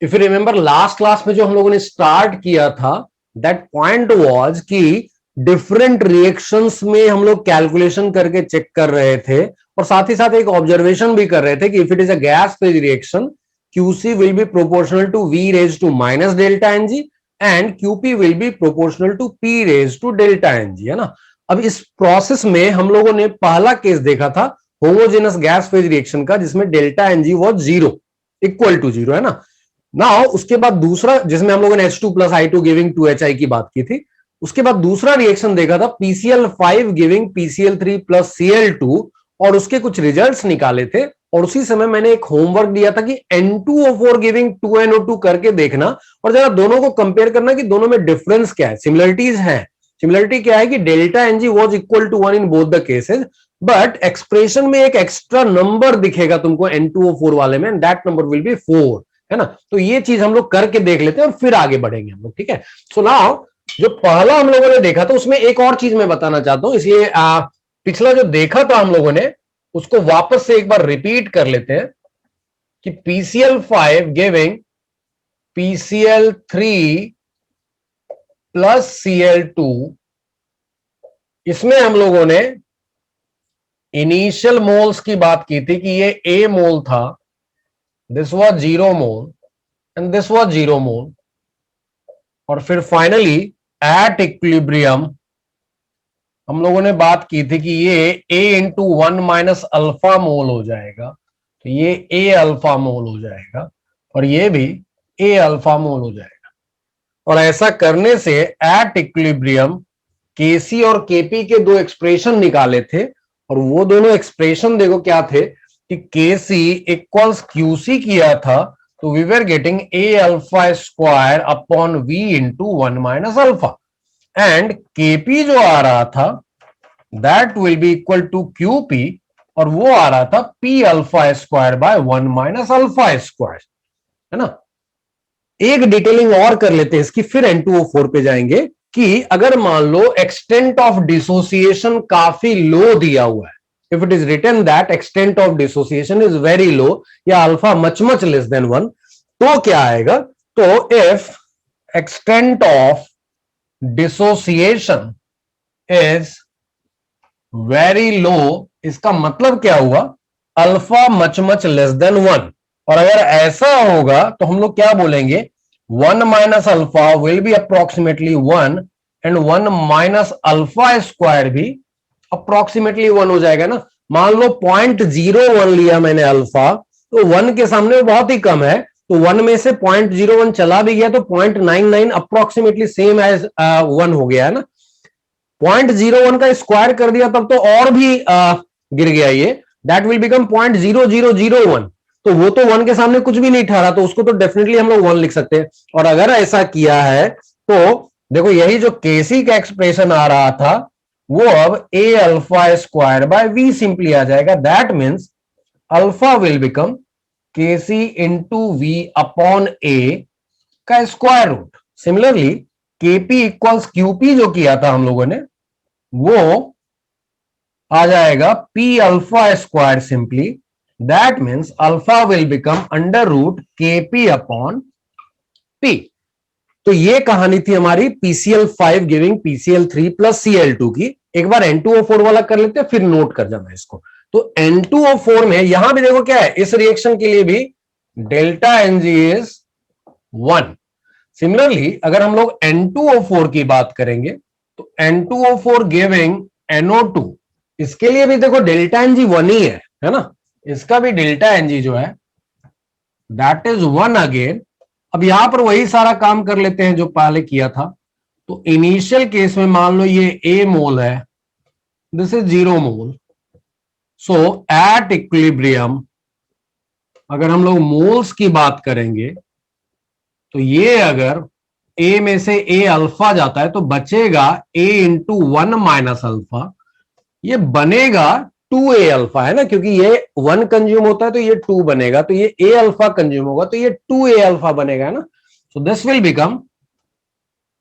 If you remember last class में जो हम लोगों ने स्टार्ट किया था, दैट पॉइंट वाज कि डिफरेंट रिएक्शंस में हम लोग कैलकुलेशन करके चेक कर रहे थे और साथ ही साथ एक ऑब्जर्वेशन भी कर रहे थे कि if it is a gas phase reaction, QC will be proportional to V raised to minus delta Ng and QP will be proportional to P raised to delta Ng, है ना। अब इस प्रोसेस में हम लोगों ने पहला केस देखा था होमोजेनस गैस फेज रिएक्शन का, जिसमें delta Ng was 0, equal to 0, है ना। नाउ उसके बाद दूसरा, जिसमें हम लोगों ने H2 plus I2 giving 2HI की बात की थी, उसके बाद दूसरा रिएक्शन देखा था PCl5 giving PCl3 plus Cl2 और उसके कुछ रिजल्ट्स निकाले थे। और उसी समय मैंने एक होमवर्क दिया था कि N2O4 गिविंग 2NO2 करके देखना और जरा दोनों को कंपेयर करना कि दोनों में डिफरेंस क्या है, सिमिलरिटीज है। सिमिलरिटी क्या है कि delta Ng was equal to 1 in both the cases, but expression में एक एक्स्ट्रा नंबर दिखेगा तुमको N2O4 वाले में, and that number will be 4, है ना। तो ये चीज हम लोग करके देख लेते हैं और फिर आगे बढ़ेंगे हम लोग, ठीक है। सो नाउ जो पहला हम लोगों ने देखा था उसमें एक और चीज मैं बताना चाहता हूं, इसलिए पिछला जो देखा था हम लोगों ने उसको वापस से एक बार रिपीट कर लेते हैं कि PCl5 giving PCl3 plus Cl2, इसमें हम लोगों ने इनिशियल मोल्स की बात की थी कि ये A मोल था, this was 0 mole and this was 0 मोल, और फिर फाइनली एट इक्विलिब्रियम हम लोगों ने बात की थी कि ये A इंटू 1 माइनस अल्फा मोल हो जाएगा, तो ये A अल्फा मोल हो जाएगा और ये भी A अल्फा मोल हो जाएगा। और ऐसा करने से एट इक्विलिब्रियम Kc और Kp के दो एक्सप्रेशन निकाले थे और वो दोनों एक्सप्रेशन देखो क्या थे कि Kc इक्वल्स QC किया था, तो we were getting A alpha square upon V into 1 minus alpha, and Kp जो आ रहा था that will be equal to QP और वो आ रहा था P alpha square by 1 minus alpha square, है ना। एक डिटेलिंग और कर लेते हैं इसकी, फिर N2O4 पे जाएंगे कि अगर मान लो एक्सटेंट ऑफ डिसोसिएशन काफी लो दिया हुआ है, if it is written that extent of dissociation is very low या alpha much much less than 1, तो क्या आएगा, तो if extent of dissociation is very low, इसका मतलब क्या हुआ, alpha much much less than 1, और अगर ऐसा होगा तो हम लोग क्या बोलेंगे, 1 minus alpha will be approximately 1 and 1 minus alpha square भी अप्रोक्सीमेटली 1 हो जाएगा ना। मान लो 0.01 लिया मैंने अल्फा, तो 1 के सामने बहुत ही कम है, तो 1 में से 0.01 चला भी गया तो 0.99 अप्रोक्सीमेटली सेम एज 1 हो गया है ना। 0.01 का स्क्वायर कर दिया तब तो और भी गिर गया ये, दैट विल बिकम 0.0001, तो वो तो 1 के सामने कुछ भी नहीं ठहरा, तो उसको तो डेफिनेटली हम लोग 1 लिख सकते हैं। और अगर ऐसा किया है तो देखो यही जो Kc का एक्सप्रेशन आ रहा था वो अब A alpha square by V simply आ जाएगा, that means alpha will become Kc into V upon A का square root. Similarly Kp equals QP जो किया था हम लोगों ने वो आ जाएगा P alpha square simply, that means alpha will become under root Kp upon P। तो ये कहानी थी हमारी PCl5 giving PCl3 plus Cl2 की। एक बार N2O4 वाला कर लेते हैं, फिर नोट कर जाना इसको। तो N2O4 में यहां भी देखो क्या है, इस रिएक्शन के लिए भी डेल्टा Ng इज 1। सिमिलरली अगर हम लोग N2O4 की बात करेंगे तो N2O4 गिविंग NO2, इसके लिए भी देखो डेल्टा Ng 1 ही है ना। इसका भी डेल्टा Ng जो है दैट इज 1 अगेन। अब यहां पर वही सारा काम कर लेते हैं जो पहले किया था। तो इनिशियल केस में मान लो ये A मोल है, this is 0 mole, so at equilibrium अगर हम लोग मोल्स की बात करेंगे तो ये अगर A में से A अल्फा जाता है तो बचेगा A इंटू 1 माइनस अल्फा, ये बनेगा 2A अल्फा, है ना, क्योंकि ये 1 कंज्यूम होता है तो ये 2 बनेगा, तो ये A अल्फा कंज्यूम होगा तो ये 2A अल्फा बनेगा, है ना। So this will become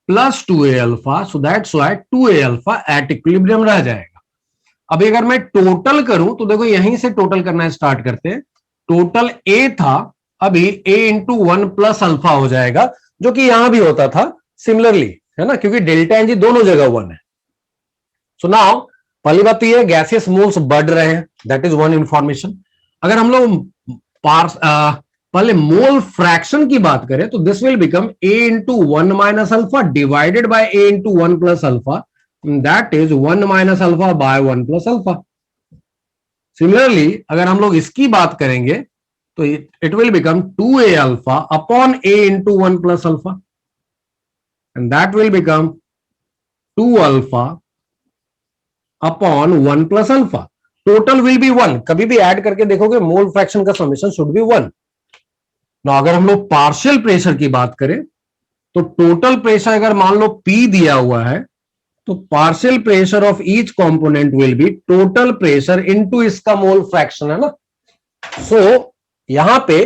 plus 2A alpha, so that's why 2A alpha at equilibrium रह जाएगा। अब अगर मैं टोटल करूं तो देखो यहीं से टोटल करना स्टार्ट करते हैं। टोटल A था अभी a इंटू 1 प्लस अल्फा हो जाएगा, जो कि यहां भी होता था सिमिलरली, है ना, क्योंकि डेल्टा एन जी दोनों जगह 1 है। सो नाउ पहली बात तो ये गैसियस मोल्स बढ़ रहे हैं, दैट इज वन इंफॉर्मेशन। अगर हम लोग पहले मोल फ्रैक्शन की बात करें तो this will become a into 1 minus alpha divided by a into 1 plus alpha, that is 1 minus alpha by 1 plus alpha. Similarly अगर हम लोग इसकी बात करेंगे तो it will become 2a alpha upon a into 1 plus alpha, and that will become 2 alpha upon 1 plus alpha. Total will be 1, कभी भी add करके देखोगे मोल फ्रैक्शन का समेशन शुड बी 1। ना अगर हम लोग पार्शियल प्रेशर की बात करें तो टोटल प्रेशर अगर मान लो P दिया हुआ है तो partial pressure of each component will be total pressure into इसका मोल फ्रैक्शन, है ना। सो यहां पे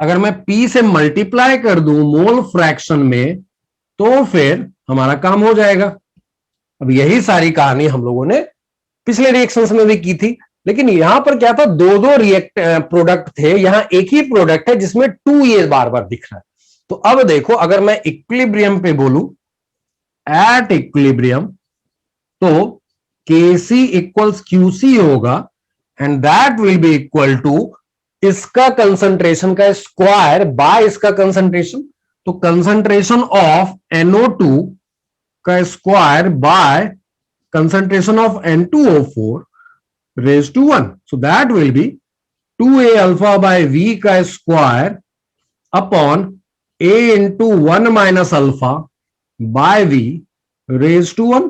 अगर मैं P से मल्टीप्लाई कर दूं मोल फ्रैक्शन में तो फिर हमारा काम हो जाएगा। अब यही सारी कहानी हम लोगों ने पिछले रिएक्शंस में भी की थी, लेकिन यहां पर क्या था, दो दो रिएक्ट प्रोडक्ट थे, यहां एक ही प्रोडक्ट है जिसमें 2 ये बार बार दिख रहा है। तो अब देखो अगर मैं इक्विलिब्रियम पे बोलूं, एट इक्विलिब्रियम, तो Kc इक्वल्स QC होगा and that will be equal to इसका कंसंट्रेशन का स्क्वायर बाय इसका कंसंट्रेशन। तो कंसंट्रेशन ऑफ NO2 का square by concentration of N2O4 raised to 1. So that will be 2A alpha by V का square upon A into 1 minus alpha by V raised to 1.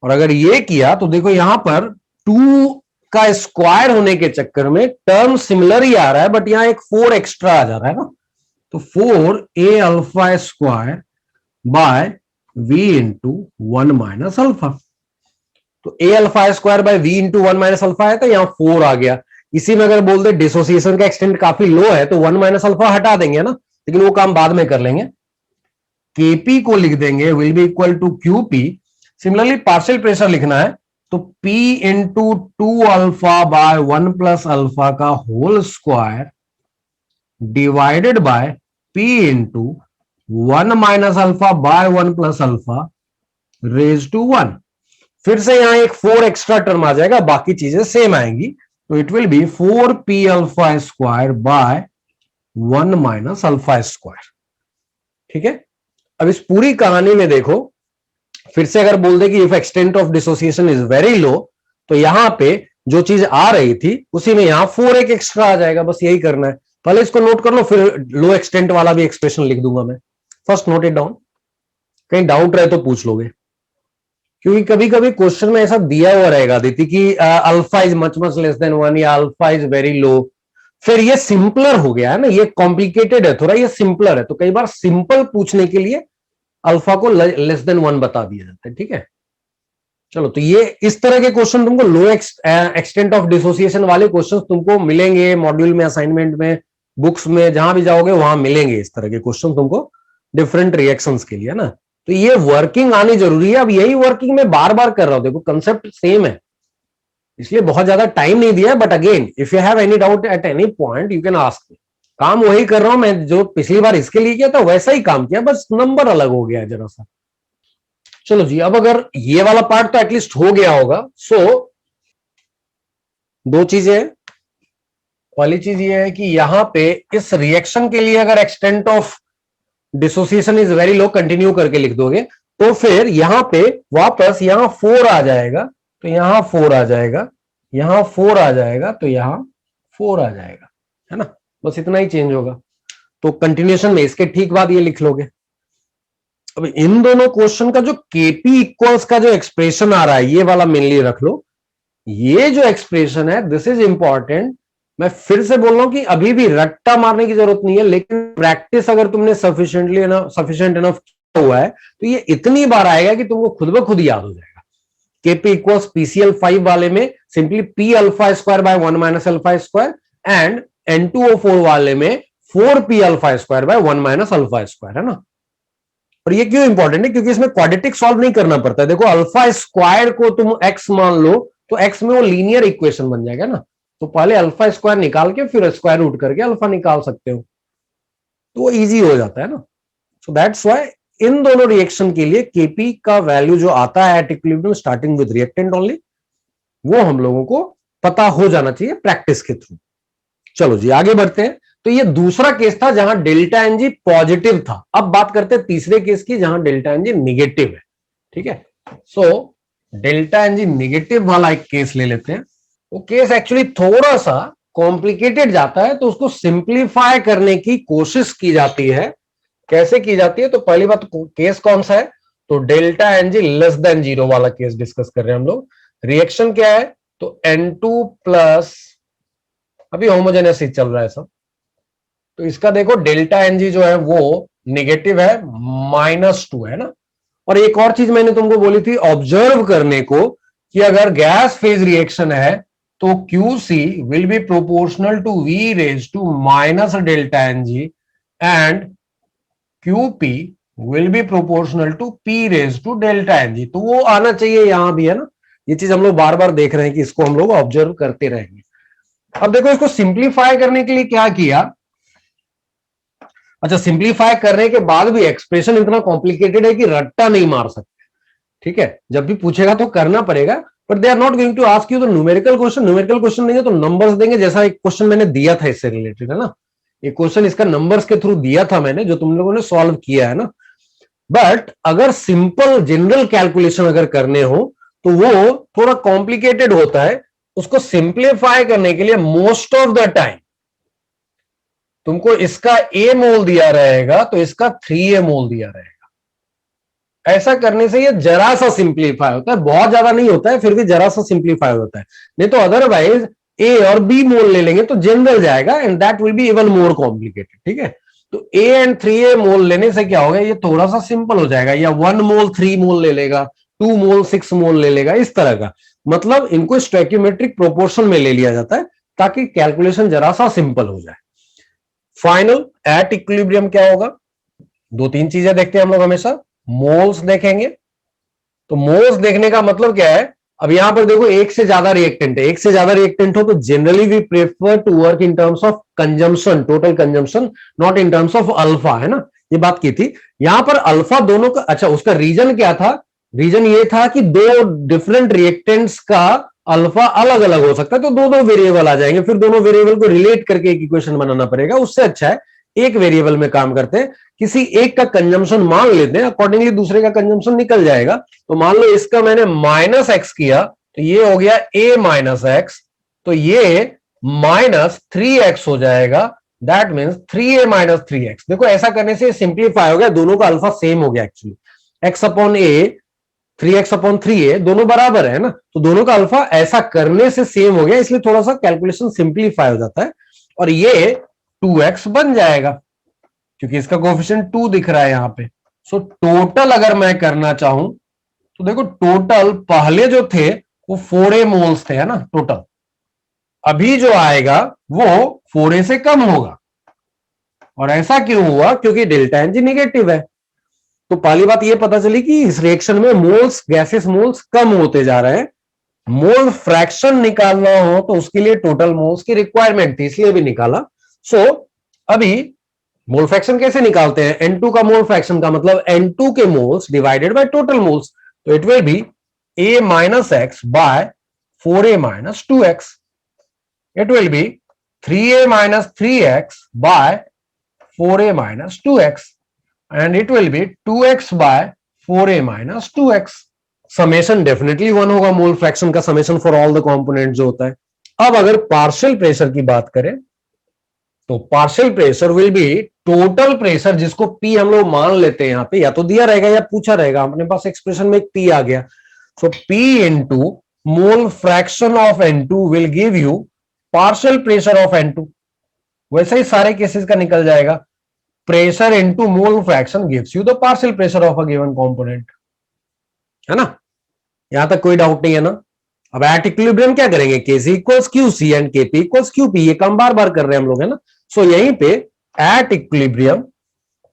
और अगर ये किया तो देखो यहां पर 2 का स्क्वायर होने के चक्कर में टर्म सिमिलर ही आ रहा है, बट यहां एक 4 एक्स्ट्रा आ जा रहा है ना। तो 4A alpha square by v into 1 minus alpha. तो a alpha square by v into 1 minus alpha है तो यहां 4 आ गया। इसी में अगर बोल दे डिसोसिएशन का एक्सटेंट काफी लो है तो 1 माइनस अल्फा हटा देंगे ना, लेकिन वो काम बाद में कर लेंगे। kp को लिख देंगे will be equal to qp। Similarly partial pressure लिखना है तो p into 2 alpha by 1 plus alpha का whole square divided by p into 1 minus alpha by 1 plus alpha raise to 1। फिर से यहां एक 4 एक्स्ट्रा टर्म आ जाएगा, बाकी चीजें सेम आएंगी, तो it will B 4p alpha square by 1 minus alpha square. ठीक है, अब इस पूरी कहानी में देखो, फिर से अगर बोल दे कि if extent of dissociation is very लो, तो यहां पे जो चीज आ रही थी उसी में यहां 4 एक एक्स्ट्रा आ जाएगा, बस यही करना है। पहले इसको नोट कर लो, फिर लो एक्सटेंट वाला भी एक्सप्रेशन लिख दूंगा मैं। फर्स्ट नोट इट डाउन, कहीं डाउट रहे तो पूछ लोगे, क्योंकि कभी कभी क्वेश्चन में ऐसा दिया हुआ रहेगा दीदी कि alpha is much much less than 1 या अल्फा इज वेरी लो। फिर ये सिंपलर हो गया है ना, ये कॉम्प्लिकेटेड है थोड़ा, ये सिंपलर है, तो कई बार सिंपल पूछने के लिए अल्फा को लेस देन 1 बता दिया जाता है। ठीक है, चलो, तो ये इस तरह के क्वेश्चन तुमको लो एक्सटेंट ऑफ डिसोसिएशन वाले क्वेश्चन तुमको मिलेंगे मॉड्यूल में, असाइनमेंट में, बुक्स में, जहां भी जाओगे वहां मिलेंगे इस तरह के क्वेश्चन तुमको डिफरेंट रिएक्शंस के लिए ना। तो ये वर्किंग आनी जरूरी है। अब यही वर्किंग में बार बार कर रहा हूं, देखो कंसेप्ट सेम है, इसलिए बहुत ज्यादा टाइम नहीं दिया, but again if you have any doubt at any point you can ask me. काम वही कर रहा हूं मैं जो पिछली बार इसके लिए किया था, वैसा ही काम किया, बस नंबर अलग हो गया है जरा सा। चलो जी, अब अगर ये वाला पार्ट तो एटलीस्ट हो गया होगा। सो दो चीजें, पहली चीज ये है कि यहां पे इस रिएक्शन के लिए अगर extent of dissociation is very low continue करके लिख दोगे तो फिर यहां पे वापस यहां 4 आ जाएगा, तो यहां 4 आ जाएगा, यहां 4 आ जाएगा, तो यहां 4 आ जाएगा, है ना, बस इतना ही चेंज होगा। तो कंटिन्यूएशन में इसके ठीक बाद ये लिख लोगे। अब इन दोनों क्वेश्चन का जो केपी इक्वल्स का जो एक्सप्रेशन आ रहा है, ये वाला मेनली रख लो। ये जो एक्सप्रेशन है दिस इज इंपॉर्टेंट। मैं फिर से बोल रहा हूं कि अभी भी रट्टा मारने की जरूरत नहीं है, लेकिन प्रैक्टिस अगर तुमने सफिशिएंट इनफ किया हुआ है तो ये इतनी बार आएगा कि तुमको खुद ब खुद याद हो जाएगा। केपी इक्वल्स PCl5 वाले में simply p alpha square by 1 minus alpha square, and N2O4 वाले में 4p alpha square by 1 minus alpha square, है ना। और ये क्यों इंपॉर्टेंट है, क्योंकि इसमें क्वाड्रेटिक सॉल्व नहीं करना पड़ता है। देखो अल्फा स्क्वायर को तुम x मान लो तो x में वो लीनियर इक्वेशन बन जाएगा ना, तो पहले अल्फा स्क्वायर निकाल के फिर स्क्वायर रूट करके अल्फा निकाल सकते हो, तो वो इजी हो जाता है ना। सो दैट्स व्हाई इन दोनों रिएक्शन के लिए केपी का वैल्यू जो आता है at equilibrium starting with reactant only, वो हम लोगों को पता हो जाना चाहिए प्रैक्टिस के थ्रू। चलो जी आगे बढ़ते हैं। तो ये दूसरा केस था जहां डेल्टा एनजी पॉजिटिव था। अब बात करते हैं तीसरे केस की जहां डेल्टा एनजी निगेटिव है। ठीक है, सो डेल्टा एनजी निगेटिव वाला एक केस ले लेते हैं। वो केस एक्चुअली थोड़ा सा कॉम्प्लिकेटेड जाता है, तो उसको सिंप्लीफाई करने की कोशिश की जाती है। कैसे की जाती है? तो पहली बात केस कौन सा है? तो delta NG less than zero वाला केस डिस्कस कर रहे हैं हम लोग। रिएक्शन क्या है? तो N2 प्लस, अभी होमोजेनियस ही चल रहा है सब, तो इसका देखो डेल्टा एनजी जो है वो निगेटिव है, -2 है ना। और एक और चीज मैंने तुमको बोली थी ऑब्जर्व करने को, कि अगर गैस फेज रिएक्शन है तो QC will be proportional to V raise to minus delta NG and QP will be proportional to P raise to delta NG. तो वो आना चाहिए यहां भी, है ना। ये चीज हम लोग बार बार देख रहे हैं कि इसको हम लोग ऑब्जर्व करते रहेंगे। अब देखो इसको सिंप्लीफाई करने के लिए क्या किया। अच्छा, सिंप्लीफाई करने के बाद भी एक्सप्रेशन इतना कॉम्प्लिकेटेड है कि रट्टा नहीं मार सकते। ठीक है, जब भी पूछेगा तो करना पड़ेगा, but they are not going to ask you the numerical question. Numerical question देंगे तो नंबर्स देंगे, जैसा एक क्वेश्चन मैंने दिया था इससे रिलेटेड, है ना। एक क्वेश्चन इसका नंबर्स के थ्रू दिया था मैंने, जो तुम लोगों ने सॉल्व किया है ना। बट अगर सिंपल जनरल कैलकुलेशन अगर करने हो तो वो थोड़ा कॉम्प्लिकेटेड होता है। उसको सिंप्लीफाई करने के लिए मोस्ट ऑफ द टाइम तुमको इसका ए मोल दिया रहेगा तो इसका 3a मोल दिया रहेगा। ऐसा करने से ये जरा सा सिंप्लीफाई होता है, बहुत ज्यादा नहीं होता है, फिर भी जरा सा सिंप्लीफाई होता है। नहीं तो अदरवाइज ए और बी मोल ले लेंगे तो जनरल जाएगा and that will be even more complicated. ठीक है, तो ए एंड 3a मोल लेने से क्या होगा, ये थोड़ा सा सिंपल हो जाएगा। या 1 मोल 3 मोल ले लेगा, 2 मोल 6 मोल ले लेगा, इस तरह का। मतलब इनको स्टोइकियोमेट्रिक प्रोपोर्शन में ले लिया जाता है ताकि कैलकुलेशन जरा सा सिंपल हो जाए। फाइनल एट इक्विलिब्रियम क्या होगा? दो तीन चीजें देखते हैं हम लोग हमेशा। मोल्स देखेंगे, तो मोल्स देखने का मतलब क्या है? अब यहां पर देखो एक से ज्यादा रिएक्टेंट है, एक से ज्यादा रिएक्टेंट हो तो generally we prefer to work in terms of consumption, total consumption, not in terms of alpha, है ना। ये बात की थी। यहां पर अल्फा दोनों का, अच्छा उसका रीजन क्या था? रीजन ये था कि दो डिफरेंट रिएक्टेंट्स का अल्फा अलग अलग हो सकता है, तो दो दो वेरिएबल आ जाएंगे, फिर दोनों वेरिएबल को रिलेट करके एक इक्वेशन बनाना पड़ेगा। उससे अच्छा है एक वेरिएबल में काम करते हैं, किसी एक का कंजम्पशन मान लेते हैं, अकॉर्डिंगली दूसरे का कंजम्पशन निकल जाएगा। तो मान लो इसका मैंने -x किया तो ये हो गया a-x, तो ये -3x हो जाएगा। That means 3a-3x। देखो ऐसा करने से सिंप्लीफाई हो गया, दोनों का अल्फा सेम हो गया एक्चुअली। x/a 3x/3a दोनों बराबर है ना, तो दोनों का अल्फा ऐसा करने से सेम हो गया, इसलिए थोड़ा सा कैलकुलेशन सिंप्लीफाई हो जाता है और ये 2x बन जाएगा क्योंकि इसका कोएफिशिएंट 2 दिख रहा है यहां पे। सो टोटल अगर मैं करना चाहूं तो देखो टोटल पहले जो थे वो 4a मोल्स थे, है ना टोटल। अभी जो आएगा वो 4a से कम होगा। और ऐसा क्यों हुआ? क्योंकि डेल्टा एनजी निगेटिव है। तो पहली बात ये पता चली कि इस रिएक्शन में मोल्स, गैसेस मोल्स कम होते जा रहे हैं। मोल फ्रैक्शन निकालना हो तो उसके लिए टोटल मोल्स की रिक्वायरमेंट थी, इसलिए भी निकाला। सो अभी मोल फ्रैक्शन कैसे निकालते हैं? N2 का मोल फ्रैक्शन का मतलब N2 के moles divided by total moles, तो it will be a-x by 4a-2x। It will be 3a-3x by 4a-2x and it will be 2x by 4a-2x। Summation definitely 1 होगा, mole fraction का summation for all the component जो होता है। अब अगर partial pressure की बात करें तो partial pressure will be total pressure, जिसको P हम लोग मान लेते हैं यहां पे, या तो दिया रहेगा या पूछा रहेगा। अपने पास एक्सप्रेशन में एक P आ गया, सो P into mole fraction of N2 will give you partial pressure of N2। वैसे ही सारे केसेस का निकल जाएगा। Pressure into mole fraction gives you the partial pressure of a given component, है ना। यहां तक कोई डाउट नहीं है ना। अब एट इक्विलिब्रियम क्या करेंगे? Kc equals QC and Kp equals QP। ये काम बार बार कर रहे हैं हम लोग, है ना। सो यहीं पे एट इक्विलिब्रियम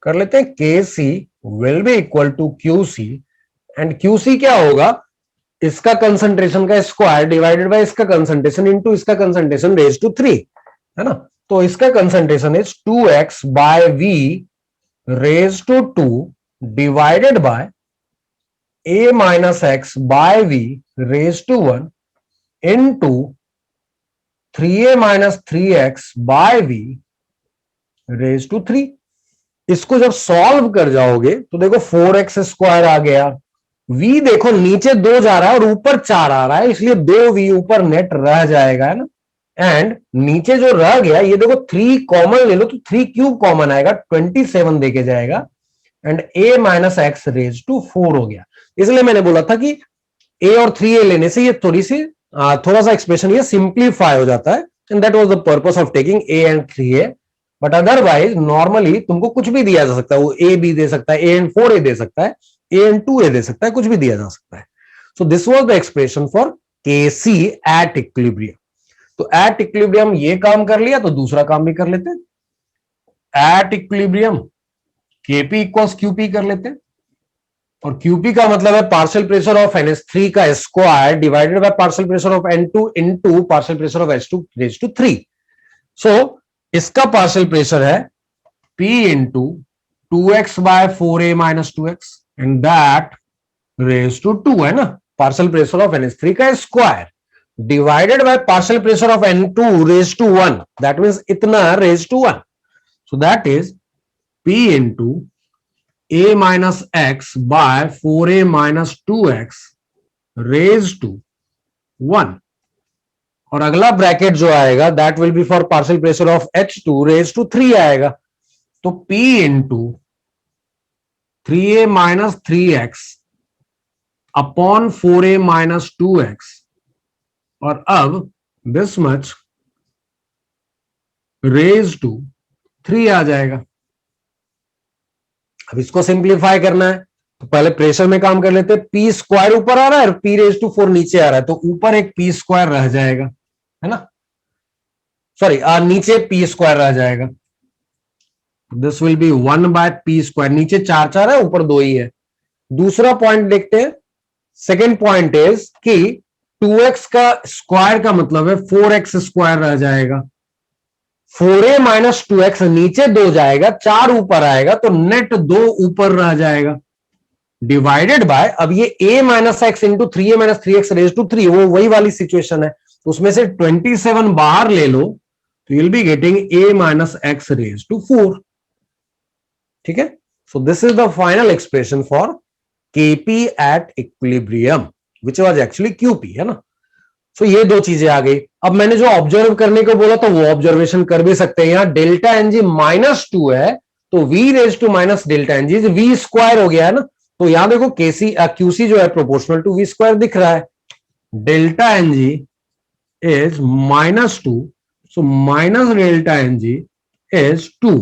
कर लेते हैं Kc will be equal to QC and QC क्या होगा? इसका कंसंट्रेशन का स्क्वायर डिवाइडेड बाय इसका कंसंट्रेशन इनटू इसका कंसंट्रेशन रेज टू 3, है ना। तो इसका concentration is 2x by v raise to 2 divided by a minus x by v raise to 1 into 3a minus 3x by v raise to 3। इसको जब solve कर जाओगे तो देखो 4x स्क्वायर आ गया, v देखो नीचे 2 जा रहा है और ऊपर 4 आ रहा है, इसलिए 2v ऊपर नेट रह जाएगा, है ना। एंड नीचे जो रह गया ये देखो 3 कॉमन ले लो तो 3 क्यूब कॉमन आएगा, 27 देके जाएगा and a minus x raise to 4 हो गया। इसलिए मैंने बोला था कि a और 3a लेने से ये थोड़ा सा एक्सप्रेशन ये सिंप्लीफाई हो जाता है, and that was the purpose of taking a and 3a। But otherwise normally तुमको कुछ भी दिया जा सकता है, वो a b दे सकता है, a एंड 4a दे सकता है, a एंड 2a दे सकता है, कुछ भी दिया जा सकता है। So this was the expression for Kc eight equilibrium. तो एट इक्विलिब्रियम ये काम कर लिया तो दूसरा काम भी कर लेते हैं। At equilibrium Kp equals Qp कर लेते हैं, और Qp का मतलब है पार्शियल प्रेशर ऑफ NH3 का square divided by partial pressure of N2 into partial pressure of H2 raise to 3। So इसका पार्शियल प्रेशर है P into 2x by 4a minus 2x and that raise to 2, है ना। Partial pressure of NH3 का square divided by partial pressure of N2 raise to 1, that means इतना raise to 1। So that is P into a minus x by 4a minus 2x raise to 1, और अगला bracket जो आएगा that will be for partial pressure of H2 raise to 3 आएगा। तो P into 3a minus 3x upon 4a minus 2x, और अब this much raise to 3 आ जाएगा। अब इसको सिंप्लीफाई करना है तो पहले प्रेशर में काम कर लेते हैं। पी स्क्वायर ऊपर आ रहा है और पी रेज टू 4 नीचे आ रहा है, तो ऊपर एक पी स्क्वायर रह जाएगा, है ना। सॉरी, नीचे पी स्क्वायर रह जाएगा। This will B 1 by P square, नीचे 4 है, ऊपर 2 ही है। दूसरा पॉइंट देखते हैं। सेकेंड पॉइंट इज कि 2x का स्क्वायर का मतलब है 4x स्क्वायर रह जाएगा। 4a माइनस 2x नीचे 2 जाएगा, 4 ऊपर आएगा, तो नेट 2 ऊपर रह जाएगा डिवाइडेड बाय, अब ये a minus x into 3a minus 3x raise to 3, वो वही वाली सिचुएशन है, तो उसमें से 27 बाहर ले लो तो you'll be getting a minus x raise to 4। ठीक है, so this is the final expression for Kp at equilibrium which was actually Qp, है ना। सो ये दो चीजें आ गई। अब मैंने जो ऑब्जर्व करने को बोला तो वो ऑब्जर्वेशन कर भी सकते हैं। यहां डेल्टा एनजी माइनस 2 है तो v raise to minus delta NG v square हो गया, है ना। तो यहां देखो क्यूसी जो है प्रोपोर्शनल टू v स्क्वायर दिख रहा है। Delta NG is minus 2, so minus delta NG is 2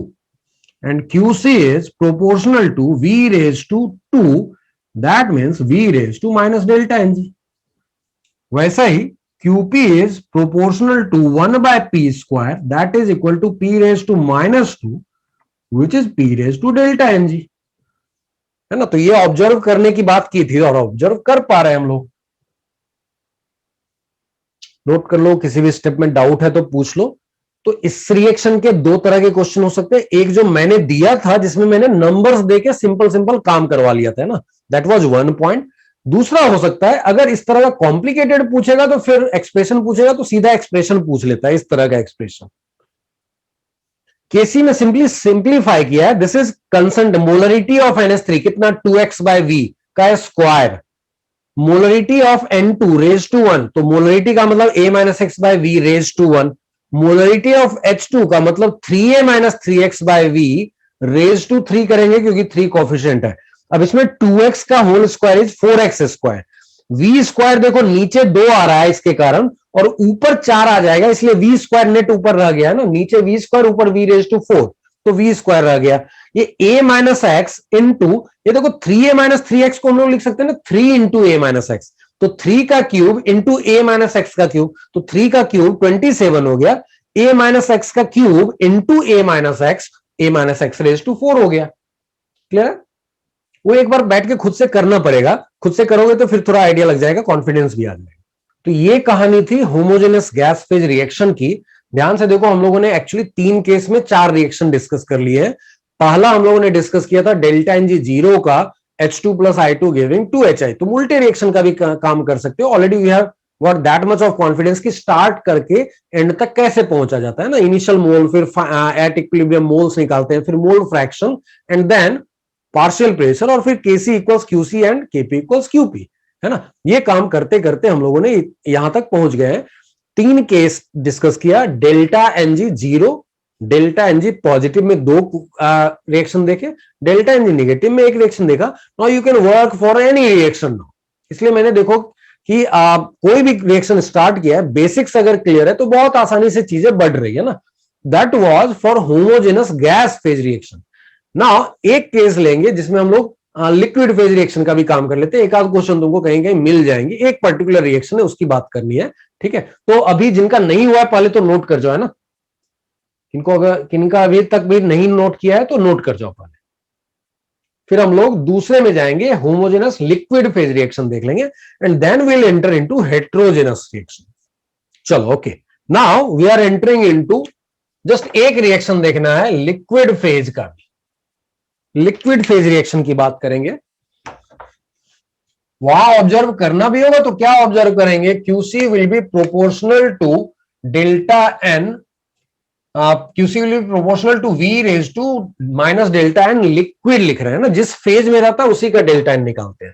and QC is proportional to v raise to 2, that means v raise to minus delta NG. वैसा ही Qp is proportional to 1 by p square, that is equal to p raised to minus 2, which is p raised to delta ng, है ना। तो ये observe करने की बात की थी और ऑब्जर्व कर पा रहे हैं हम लोग। नोट कर लो, किसी भी स्टेप में डाउट है तो पूछ लो। तो इस रिएक्शन के दो तरह के क्वेश्चन हो सकते हैं। एक जो मैंने दिया था जिसमें मैंने नंबर्स देके सिंपल सिंपल काम करवा लिया था, ना, दैट वाज 1 पॉइंट। दूसरा हो सकता है अगर इस तरह का कॉम्प्लिकेटेड पूछेगा तो फिर एक्सप्रेशन पूछेगा तो सीधा एक्सप्रेशन पूछ लेता है, इस तरह का एक्सप्रेशन। केसी में सिंपली सिंप्लीफाई किया है। This is concent molarity of NH3 कितना 2x बाय v का square, molarity of N2 raise to 1, तो मोलरिटी का मतलब a minus x by v raise to 1, molarity of H2 का मतलब 3a minus 3x by v raise to 3 करेंगे क्योंकि 3 coefficient है। अब इसमें 2x का whole square is 4x square, v square देखो नीचे 2 आ रहा है इसके कारण और ऊपर 4 आ जाएगा, इसलिए v स्क्वायर नेट ऊपर रह गया ना, नीचे v स्क्वायर ऊपर v रेज टू 4, तो v स्क्वायर रह गया। ये a माइनस एक्स इंटू, ये देखो 3a माइनस 3x को हम लोग लिख सकते हैं ना 3 इंटू a माइनस एक्स, तो 3 का cube into a minus x का क्यूब, तो 3 का क्यूब 27 हो गया, a माइनस एक्स का cube into a minus x raise to 4 हो गया। क्लियर है? वो एक बार बैठ के खुद से करना पड़ेगा, खुद से करोगे तो फिर थोड़ा आइडिया लग जाएगा, कॉन्फिडेंस भी आ जाएगा। तो ये कहानी थी होमोजेनस गैस फेज रिएक्शन की। ध्यान से देखो, हम लोगों ने एक्चुअली 3 केस में 4 रिएक्शन डिस्कस कर लिए हैं। पहला हम लोगों ने डिस्कस किया था डेल्टा एनजी जीरो का H2 plus I2 giving 2HI। तो मुल्टी रिएक्शन का भी काम कर सकते हो। Already we have got that much of confidence कि स्टार्ट करके एंड तक कैसे पहुंचा जाता है ना। इनिशियल मोल, फिर एट इक्विलिब्रियम मोल्स निकालते हैं, फिर mole fraction and then partial pressure, और फिर Kc equals Qc and Kp equals Qp, है ना। ये काम करते करते हम लोगों ने यहां तक पहुंच गए हैं। 3 केस डिस्कस किया, delta NG zero, delta NG positive में 2 रिएक्शन देखे, डेल्टा एनजी नेगेटिव में 1 रिएक्शन देखा। Now you can work for any reaction now. इसलिए मैंने देखो कि आप कोई भी रिएक्शन स्टार्ट किया है, बेसिक्स अगर क्लियर है तो बहुत आसानी से चीजें बढ़ रही है ना। That was for homogeneous gas phase reaction. Now एक केस लेंगे जिसमें हम लोग लिक्विड फेज रिएक्शन का भी काम कर लेते हैं। एक आध क्वेश्चन तुमको कहीं कहीं मिल जाएंगे, एक पर्टिकुलर रिएक्शन है उसकी बात करनी है, ठीक है। तो अभी जिनका नहीं हुआ है पहले तो नोट कर जाओ, है ना। किनका अभी तक भी नहीं नोट किया है तो नोट कर जाओ पहले। फिर हम लोग दूसरे में जाएंगे, होमोजेनस लिक्विड फेज रिएक्शन देख लेंगे and then will enter into heterogeneous reaction. चलो okay, now we are entering into, just एक रिएक्शन देखना है लिक्विड फेज का। लिक्विड फेज रिएक्शन की बात करेंगे, वहां ऑब्जर्व करना भी होगा तो क्या ऑब्जर्व करेंगे, QC will be proportional to delta N, QC will be proportional to V raise to minus delta N. Liquid लिख रहे हैं ना, जिस फेज में रहता है उसी का डेल्टा एन निकालते हैं।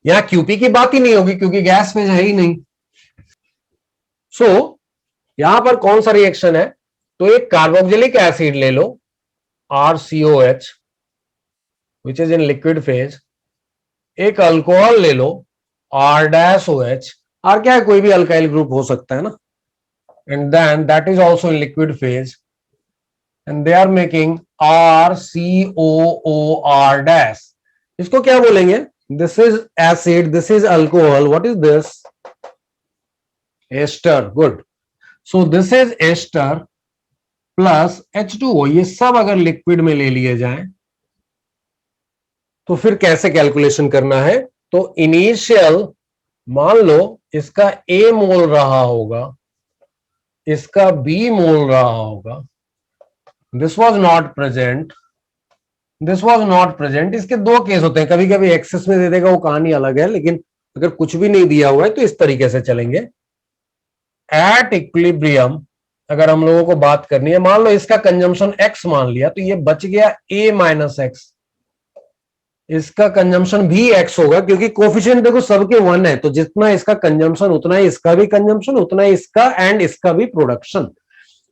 यहां क्यूपी की बात ही नहीं होगी क्योंकि गैस फेज है ही नहीं। सो यहां पर कौन सा रिएक्शन है, तो एक कार्बोक्सिलिक एसिड ले लो RCOH which is in liquid phase, एक अल्कोहल ले लो R-OH, R क्या है, कोई भी अल्काइल ग्रुप हो सकता है ना, and then that is also in liquid phase and they are making RCOOR-। इसको क्या बोलेंगे, this is acid, this is alcohol, what is this, ester. Good, so this is ester plus H2O। ये सब अगर लिक्विड में ले लिए जाए तो फिर कैसे कैलकुलेशन करना है, तो इनिशियल मान लो इसका A मोल रहा होगा, इसका B मोल रहा होगा, this was not present, this was not present. इसके 2 केस होते हैं, कभी कभी एक्सेस में दे देगा, वो कहानी अलग है, लेकिन अगर कुछ भी नहीं दिया हुआ है तो इस तरीके से चलेंगे। एट इक्विलिब्रियम अगर हम लोगों को बात करनी है, मान लो इसका कंजम्पशन X मान लिया, तो ये बच गया A माइनस एक्स, इसका कंजम्पशन भी X होगा क्योंकि कोफिशिएंट देखो सबके 1 है, तो जितना इसका कंजम्पशन उतना ही इसका भी कंजम्पशन, उतना ही इसका एंड इसका भी प्रोडक्शन।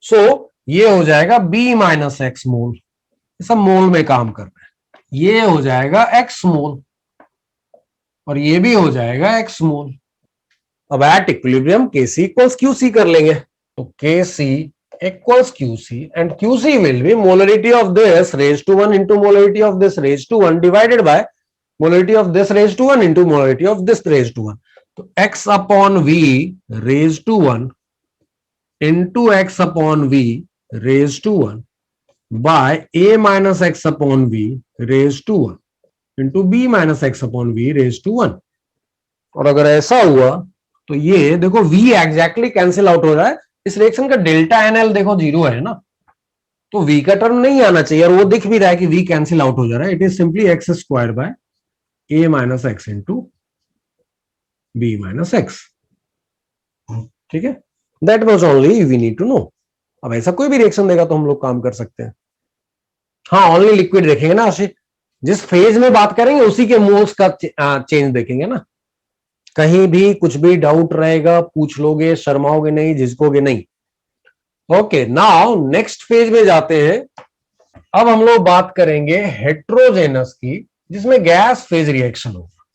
सो ये हो जाएगा B माइनस एक्स मोल, सब मोल में काम कर रहे हैं। ये हो जाएगा X मोल और ये भी हो जाएगा X मोल। अब eight equilibrium KC equals QC कर लेंगे, तो KC equals QC and QC will be molarity of this raised to 1 into molarity of this raised to 1 divided by molarity of this raised to 1 into molarity of this raised to 1. तो X upon V raised to 1 into X upon V raised to 1 by A minus X upon V raised to 1 into B minus X upon V raised to 1। और अगर ऐसा हुआ तो ये देखो V exactly cancel out हो रहा है, इस रिएक्शन का डेल्टा NL देखो 0 है ना, तो V का टर्म नहीं आना चाहिए, और वो दिख भी रहा है कि V कैंसिल आउट हो जा रहा है। It is simply x square by A minus x into B minus x, ठीक है। That was only we need to know. अब ऐसा कोई भी रिएक्शन देगा तो हम लोग काम कर सकते हैं। हाँ, ओनली लिक्विड देखेंगे ना आशीष, जिस फेज में बात करेंगे उसी के मोल्स का चेंज देखेंगे ना। कहीं भी कुछ भी डाउट रहेगा पूछ लोगे, शर्माओगे नहीं, झिझकोगे नहीं। ओके, नाउ नेक्स्ट फेज में जाते हैं। अब हम लोग बात करेंगे हेट्रोजेनस की, जिसमें गैस फेज रिएक्शन होगा।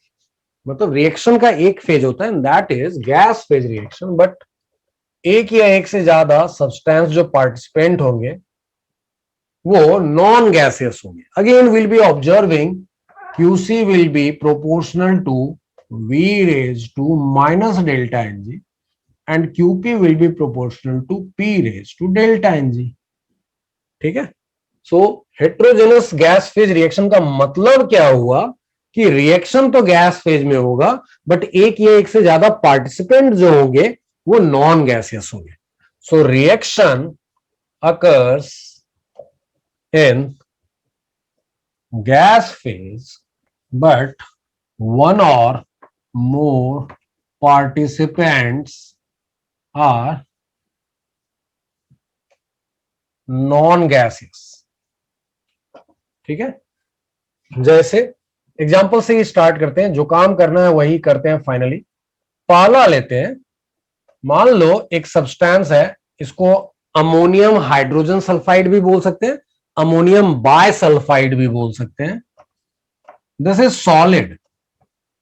मतलब रिएक्शन का एक फेज होता है, that is gas phase reaction, but एक या एक से ज्यादा सब्सटेंस जो पार्टिसिपेंट होंगे वो नॉन गैसियस होंगे। Again will be observing QC will be proportional to V raised to minus delta Ng and QP will be proportional to P raised to delta Ng, ठीक है। सो हेट्रोजेनस गैस फेज रिएक्शन का मतलब क्या हुआ कि reaction तो gas phase में होगा, बट एक या एक से ज्यादा पार्टिसिपेंट जो होंगे वो नॉन गैसियस होंगे. So reaction occurs in gas phase, but one or more participants are non-gaseous. ठीक है. जैसे एग्जाम्पल से ही स्टार्ट करते हैं, जो काम करना है वही करते हैं. फाइनली पाला लेते हैं. मान लो एक सब्सटेंस है, इसको अमोनियम हाइड्रोजन सल्फाइड भी बोल सकते हैं, अमोनियम बायसल्फाइड भी बोल सकते हैं. This is solid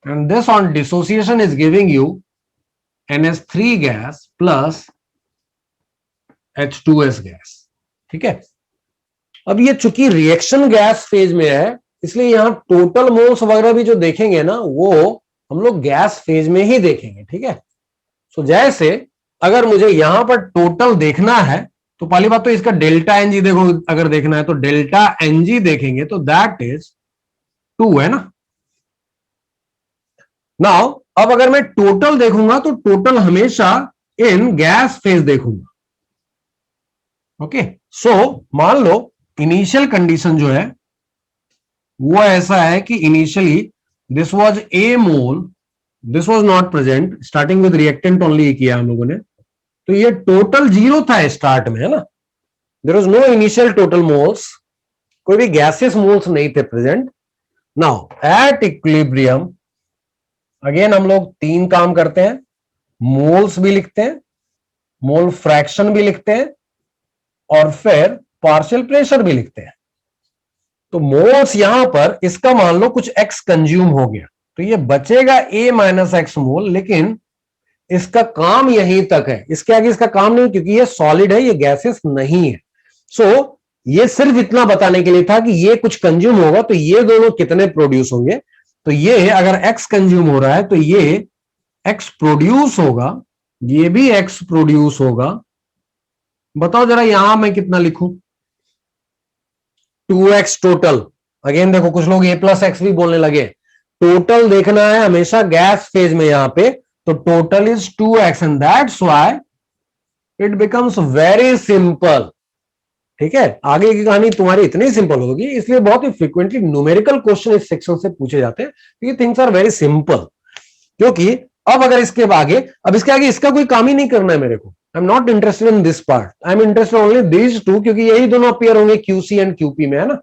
and this on dissociation is giving you NH3 gas plus H2S gas. ठीक है. अब ये चूंकि रिएक्शन गैस फेज में है, इसलिए यहां टोटल मोल्स वगैरह भी जो देखेंगे ना, वो हम लोग गैस फेज में ही देखेंगे. ठीक है. सो जैसे अगर मुझे यहां पर टोटल देखना है, तो पहली बात तो इसका डेल्टा एनजी देखो, अगर देखना है तो डेल्टा एनजी देखेंगे तो दैट इज 2 है ना. नाउ अब अगर मैं टोटल देखूंगा तो टोटल हमेशा इन गैस फेज देखूंगा. ओके. सो मान लो इनिशियल कंडीशन जो है वो ऐसा है कि initially this was a mole, this was not present, starting with reactant only किया हम लोगों ने, तो ये टोटल 0 था स्टार्ट में, है ना. There was no initial total moles, कोई भी गैसियस मोल्स नहीं थे present. Now at equilibrium again हम लोग 3 काम करते हैं. मोल्स भी लिखते हैं, मोल फ्रैक्शन भी लिखते हैं, और फिर पार्शियल प्रेशर भी लिखते हैं. तो मोल्स यहां पर इसका मान लो कुछ एक्स कंज्यूम हो गया, तो ये बचेगा ए माइनस एक्स मोल, लेकिन इसका काम यहीं तक है, इसके आगे इसका काम नहीं, क्योंकि ये सॉलिड है, ये गैसेस नहीं है. सो ये सिर्फ इतना बताने के लिए था कि ये कुछ कंज्यूम होगा, तो ये दोनों कितने प्रोड्यूस होंगे. तो ये अगर x कंज्यूम हो रहा है तो ये x प्रोड्यूस होगा, ये भी x प्रोड्यूस होगा. बताओ जरा यहां मैं कितना लिखूं. 2x total. अगेन देखो कुछ लोग a प्लस एक्स भी बोलने लगे. टोटल देखना है हमेशा गैस फेज में यहां पे, तो total is 2x and that's why it becomes very simple. ठीक है. आगे की कहानी तुम्हारी इतनी सिंपल होगी, इसलिए बहुत ही फ्रीक्वेंटली न्यूमेरिकल क्वेश्चन इस सेक्शन से पूछे जाते हैं, क्योंकि थिंग्स आर वेरी सिंपल. क्योंकि अब अगर इसके आगे, अब इसके आगे इसका कोई काम ही नहीं करना है मेरे को. I am not interested in this part, I am interested only these two, क्योंकि यही दोनों अपीयर होंगे क्यूसी एंड क्यूपी में, है ना.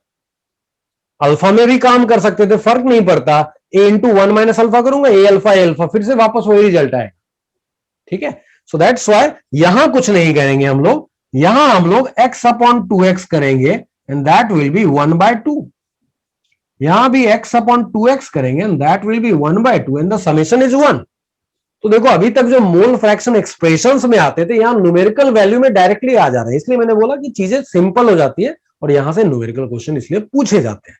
अल्फा में भी काम कर सकते थे, फर्क नहीं पड़ता. ए इंटू 1 माइनस अल्फा करूंगा, ए अल्फा, फिर से वापस वही रिजल्ट आएगा. ठीक है. सो दैट्स व्हाई यहां कुछ नहीं करेंगे हम लोग, यहां हम लोग x अपॉन 2x करेंगे एंड दैट विल बी 1/2. यहां भी x अपॉन 2x करेंगे and that will B 1/2 and the summation is 1. तो देखो अभी तक जो मोल फ्रैक्शन एक्सप्रेशंस में आते थे, यहां न्यूमेरिकल वैल्यू में डायरेक्टली आ जा रहे हैं. इसलिए मैंने बोला कि चीजें सिंपल हो जाती है और यहां से न्यूमेरिकल क्वेश्चन इसलिए पूछे जाते हैं.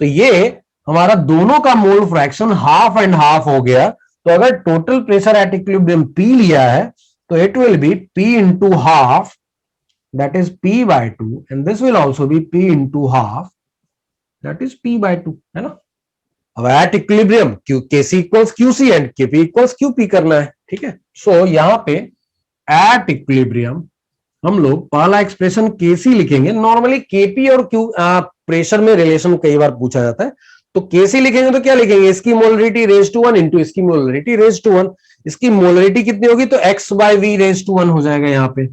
तो ये हमारा दोनों का mole fraction half and half हो गया. तो अगर total pressure at equilibrium P लिया है तो it will B P into half, that is P/2, and this will also be P into half, that is P/2, है ना. अब eight equilibrium Kc equals Qc and Kp equals Qp करना है. ठीक है. सो यहां पे एट इक्विलिब्रियम हम लोग पहला एक्सप्रेशन Kc लिखेंगे. नॉर्मली Kp और Q प्रेशर में रिलेशन कई बार पूछा जाता है, तो Kc लिखेंगे तो क्या लिखेंगे, इसकी मोलरिटी रेज टू 1 इंटू इसकी मोलरिटी रेज टू 1. इसकी मोलरिटी कितनी होगी, तो x/v रेज टू 1 हो जाएगा. यहां पे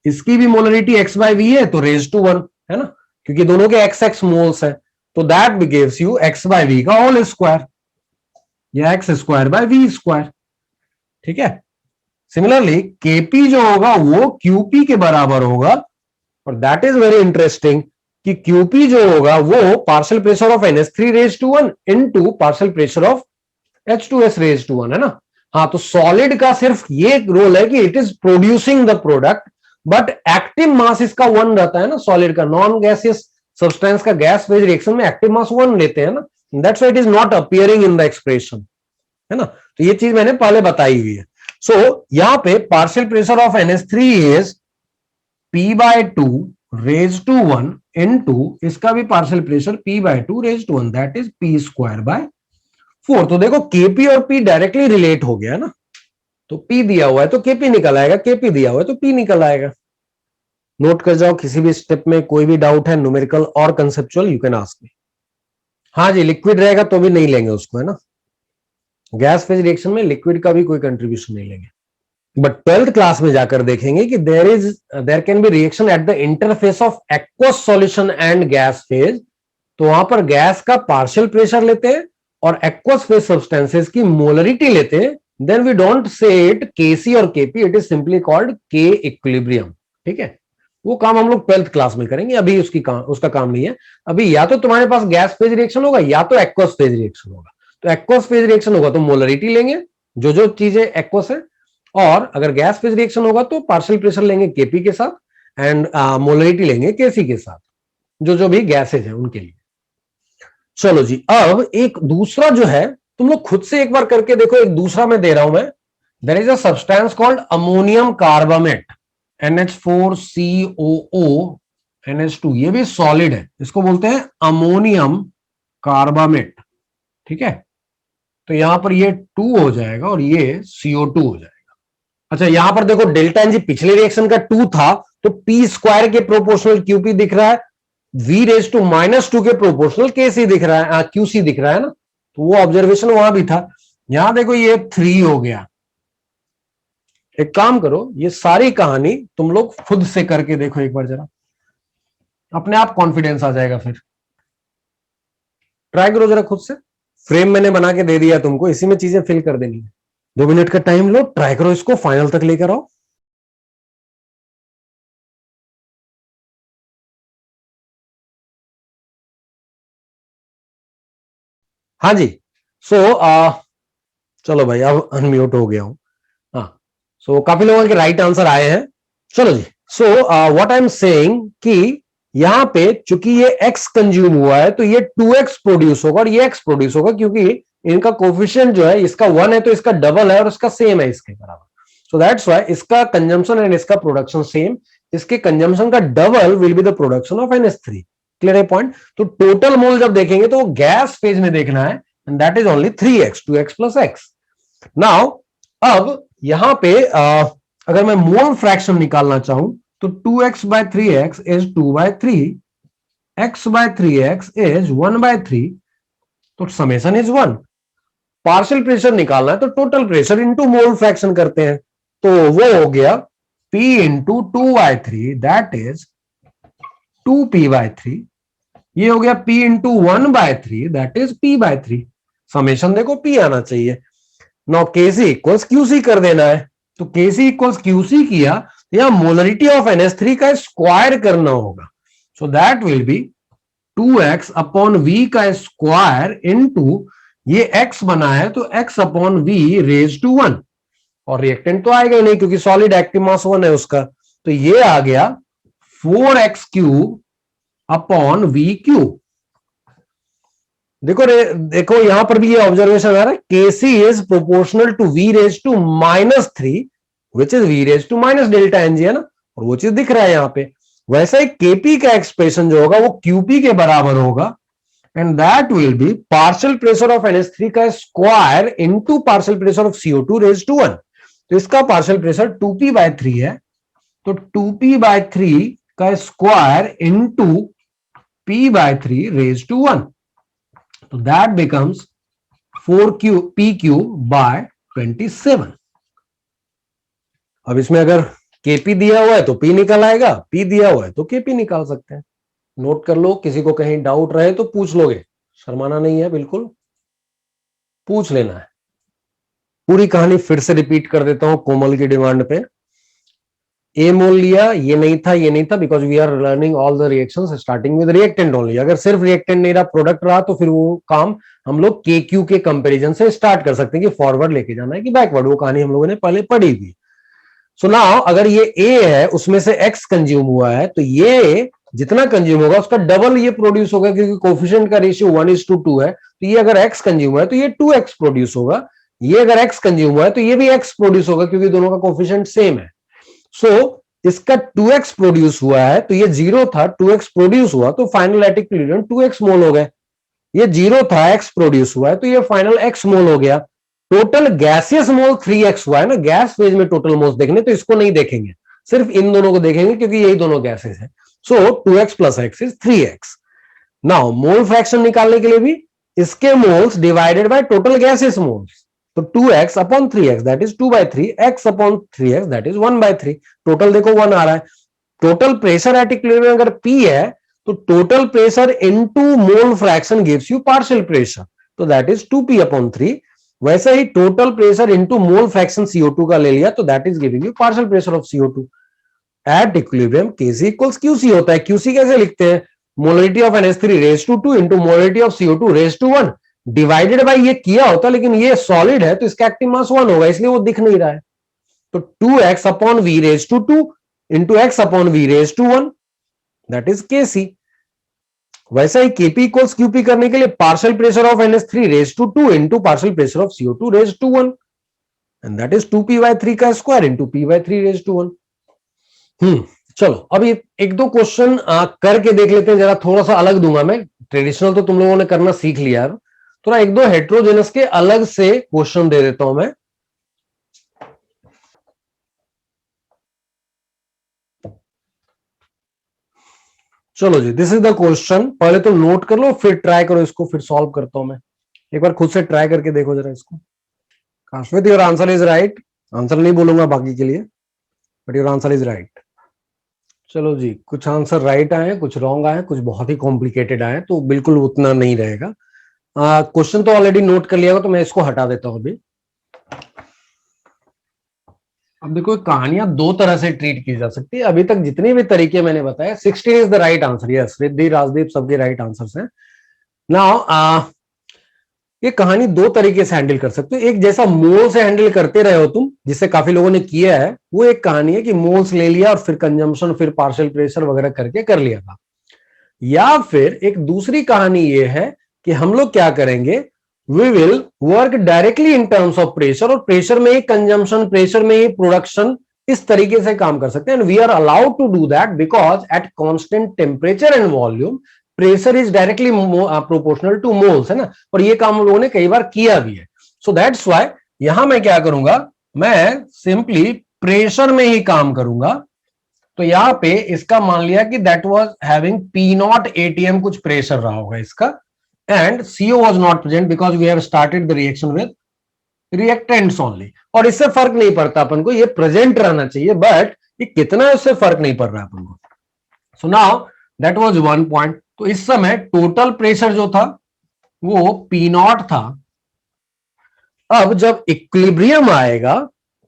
इसकी भी मोलरिटी x/v है तो रेज टू 1, है ना, क्योंकि दोनों के x मोल्स है. तो दैट गिव्स यू x/v का होल स्क्वायर, या x²/v². ठीक है. सिमिलरली Kp जो होगा वो Qp के बराबर होगा, और दैट इज वेरी इंटरेस्टिंग कि Qp जो होगा वो partial pressure of NH3 raise to 1 into partial pressure of H2S raise to 1, है ना. हाँ, तो सॉलिड का सिर्फ ये रोल है कि it is producing the product, but active mass इसका 1 रहता है ना सॉलिड का. नॉन गैसियस सब्सटेंस का गैस फेज रिएक्शन में एक्टिव मास 1 लेते हैं ना, that's why it is not appearing in the expression, है ना. तो ये चीज मैंने पहले बताई हुई है. सो यहां पे partial pressure of NH3 is P/2 raise to 1 into इसका भी partial pressure P/2 raise to 1, that is P²/4। तो देखो केपी और पी डायरेक्टली रिलेट हो गया ना, तो P दिया हुआ है तो केपी निकल आएगा, केपी दिया हुआ है तो P निकल आएगा। नोट कर जाओ, किसी भी स्टेप में कोई भी डाउट है न्यूमेरिकल और conceptual, you can ask me. हाँ जी, लिक्विड रहेगा तो भी नहीं लेंगे उसको, है ना। गैस फेज रिएक्शन में लिक्विड का भी कोई कंट्रीब्यूशन नहीं लेंगे, बट 12th क्लास में जाकर देखेंगे कि there can be reaction at the interface of aqueous solution and gas phase. तो वहां पर गैस का पार्शियल प्रेशर लेते हैं और एक्वस फेज सब्सटेंसेस की मोलरिटी लेते हैं, then we don't say it Kc और Kp, it is simply called K equilibrium. ठीक है, वो काम हम लोग 12th क्लास में करेंगे, अभी उसका काम नहीं है। अभी या तो तुम्हारे पास गैस फेज रिएक्शन होगा या तो एक्वस फेज रिएक्शन होगा। तो एक्वस फेज रिएक्शन होगा तो मोलरिटी लेंगे, जो जो चीजें एक्वस है, और अगर गैस फेज रिएक्शन होगा तो पार्शियल प्रेशर लेंगे केपी के साथ एंड मोलरिटी लेंगे केसी के साथ, जो जो भी गैसेज है उनके लिए। चलो जी, अब एक दूसरा जो है तुम लोग खुद से एक बार करके देखो, एक दूसरा मैं दे रहा हूं मैं। There is a substance called ammonium carbamate, NH4COO NH2, ये भी सॉलिड है, इसको बोलते हैं अमोनियम कार्बामेट। ठीक है, तो यहां पर ये 2 हो जाएगा और ये CO2 हो जाएगा। अच्छा, यहां पर देखो डेल्टा एनजी पिछले रिएक्शन का 2 था, तो P² के प्रोपोर्शनल QP दिख रहा है, V⁻² के प्रोपोर्शनल KC दिख रहा है, QC दिख रहा है ना। तो वो ऑब्जर्वेशन वहां भी था। यहां देखो ये 3 हो गया। एक काम करो, ये सारी कहानी तुम लोग खुद से करके देखो एक बार जरा, अपने आप कॉन्फिडेंस आ जाएगा। फिर ट्राई करो जरा खुद से। फ्रेम मैंने बना के दे दिया तुमको, इसी में चीजें फिल कर देनी है। 2 मिनट का टाइम लो, ट्राई करो, इसको फाइनल तक लेकर आओ। हाँ जी, सो चलो भाई, अब अनम्यूट हो गया हूं। हाँ, सो काफी लोगों के राइट आंसर आए हैं। चलो जी, so what I am saying कि यहां पे चूंकि ये x कंज्यूम हुआ है तो ये 2x प्रोड्यूस होगा और ये x प्रोड्यूस होगा, क्योंकि इनका कोफिशिएंट जो है, इसका 1 है तो इसका डबल है और इसका सेम है इसके बराबर। सो दैट्स व्हाई इसका कंजम्पशन एंड इसका प्रोडक्शन सेम, इसके कंजम्पशन का double will be the production of NH3। Clear है पॉइंट। तो टोटल मोल जब देखेंगे तो गैस फेज में देखना है, and that is only 3x, 2x plus x। Now अब यहां पे अगर मैं मोल फ्रैक्शन निकालना चाहूं तो 2x/3x इज 2/3, x/3x इज 1/3, तो समेशन इज 1। पार्शियल प्रेशर निकालना है तो total pressure into mole fraction करते हैं, तो वो हो गया P into 2/3, that is 2P/3। ये हो गया P into 1/3, that is P/3। Summation देखो P आना चाहिए। नाउ KC इक्वल्स QC कर देना है, तो KC इक्वल्स QC किया, या मोलरिटी ऑफ NH3 का स्क्वायर करना होगा। So that will be 2x upon V का स्क्वायर इंटू ये x बना है तो x upon V raise to 1, और रिएक्टेंट तो आएगा ही नहीं क्योंकि सॉलिड एक्टिव मास 1 है उसका, तो ये आ गया 4x³ अपॉन V³। देखो यहां पर भी ये ऑब्जर्वेशन आ रहा है, KC is proportional to V⁻³ which is V⁻⁻ΔNG, है ना, और वो चीज दिख रहा है यहां पे। वैसा ही KP का एक्सप्रेशन जो होगा वो QP के बराबर होगा, and that will be partial pressure of NH3 का square into partial pressure of CO2 raise to 1। तो इसका पार्शियल प्रेशर 2P/3 है, तो 2P/3 का square into P/3 raise to 1, तो दैट बिकम्स 4PQ/27। अब इसमें अगर KP दिया हुआ है तो P निकल आएगा, P दिया हुआ है तो KP निकाल सकते हैं। नोट कर लो, किसी को कहीं डाउट रहे तो पूछ लोगे, शर्माना नहीं है, बिल्कुल पूछ लेना है। पूरी कहानी फिर से रिपीट कर देता हूं कोमल की डिमांड पे। ए मोल लिया, ये नहीं था, ये नहीं था, because we are learning all the reactions starting with reactant only. अगर सिर्फ रिएक्टेंट नहीं रहा, प्रोडक्ट रहा, तो फिर वो काम हम लोग KQ के कंपैरिजन से स्टार्ट कर सकते हैं कि फॉरवर्ड लेके जाना है कि बैकवर्ड, वो कहानी हम लोगों ने पहले पढ़ी थी। सो नाउ अगर ये A है, उसमें से X कंज्यूम हुआ है, तो ये जितना कंज्यूम होगा उसका डबल ये प्रोड्यूस होगा, क्योंकि कोफिशिएंट का रेशियो 1:2 है। तो ये अगर X कंज्यूम है तो ये 2X प्रोड्यूस होगा, ये अगर X कंज्यूम हुआ है तो ये भी X प्रोड्यूस होगा, क्योंकि दोनों का कोफिशिएंट सेम है। सो इसका 2x प्रोड्यूस हुआ है, तो ये 0 था, 2x प्रोड्यूस हुआ तो फाइनल एट इक्विलिब्रियम 2x मोल हो गए। ये 0 था, x प्रोड्यूस हुआ है तो ये फाइनल x मोल हो गया। टोटल गैसियस मोल 3x हुआ है ना, गैस फेज में टोटल मोल्स देखने, तो इसको नहीं देखेंगे, सिर्फ इन दोनों को देखेंगे क्योंकि यही दोनों गैसेस हैं। सो 2x plus x is 3x। Now mole fraction निकालने के लिए भी इसके moles divided by total gases moles, तो 2x upon 3x that is 2/3, x upon 3x that is 1/3। Total देखो 1 आ रहा है। टोटल प्रेशर एट इक्विलिब्रियम अगर P है तो total pressure into mole fraction gives you partial pressure, तो that is 2p upon 3। वैसे ही total pressure into mole fraction CO2 का ले लिया तो that is giving you partial pressure of CO2 at equilibrium. Kc equals QC होता है। QC कैसे लिखते हैं? Molarity of NH3 raise to 2 into molarity of CO2 raise to 1 divided by, ये किया होता लेकिन ये सॉलिड है तो इसका एक्टिव मास 1 होगा, इसलिए वो दिख नहीं रहा है। तो 2x upon v raise to 2 into x upon v raise to 1 that is Kc। वैसा ही Kp इक्वल्स QP करने के लिए partial pressure of NH3 raise to 2 into partial pressure of CO2 raise to 1 and that is 2p/3 का square into p/3 raise to 1। चलो अब ये एक दो क्वेश्चन करके देख लेते हैं, जरा थोड़ा सा अलग दूंगा मैं। ट्रेडिशनल तो तुम लोगों ने करना सीख लिया, थोड़ा एक दो हेट्रोजेनस के अलग से क्वेश्चन दे देता हूं मैं। चलो जी, दिस इज द क्वेश्चन। पहले तो नोट कर लो फिर ट्राई करो इसको, फिर सॉल्व करता हूं मैं। एक बार खुद से ट्राई करके देखो जरा इसको। Kashvit your answer is right. Answer नहीं बोलूंगा बाकी के लिए, but your answer is right. चलो जी, कुछ आंसर राइट आए, कुछ रॉन्ग आए, कुछ बहुत ही कॉम्प्लिकेटेड आए, तो बिल्कुल उतना नहीं रहेगा। क्वेश्चन तो ऑलरेडी नोट कर लिया होगा, तो मैं इसको हटा देता हूं अभी। अब देखो, कहानियां दो तरह से ट्रीट की जा सकती है। अभी तक जितने भी तरीके मैंने बताए, 16 is the right answer. Yes, Riddhi, Rajdeep सबके राइट आंसर्स हैं। नाउ ये कहानी दो तरीके से हैंडल कर सकते हो। एक जैसा मोल से हैंडल करते रहे हो तुम, जिससे काफी लोगों ने किया है, वो एक कहानी है कि मोल्स ले लिया और फिर कंजम्पशन, फिर पार्शियल प्रेशर वगैरह करके कर लिया था। या फिर एक दूसरी कहानी ये है कि हम लोग क्या करेंगे, we will work directly in terms of pressure, और प्रेशर में ही कंजम्पशन, प्रेशर में ही प्रोडक्शन, इस तरीके से काम कर सकते हैं। And we are allowed to do that because at constant temperature and volume pressure is directly proportional to moles, है ना। और ये काम हम लोगों ने कई बार किया भी है। सो दैट्स व्हाई यहां मैं क्या करूंगा, मैं सिंपली प्रेशर में ही काम करूंगा। तो यहां पे इसका मान लिया कि that was having P0 ATM कुछ प्रेशर रहा होगा इसका, and CO was not present because we have started the reaction with reactants only. और इससे फर्क नहीं पड़ता अपन को, ये प्रेजेंट रहना चाहिए, बट ये कितना है उससे फर्क नहीं पड़ रहा है अपन को। So now that was 1 point. तो इस समय टोटल प्रेशर जो था वो P0 था। अब जब इक्विलिब्रियम आएगा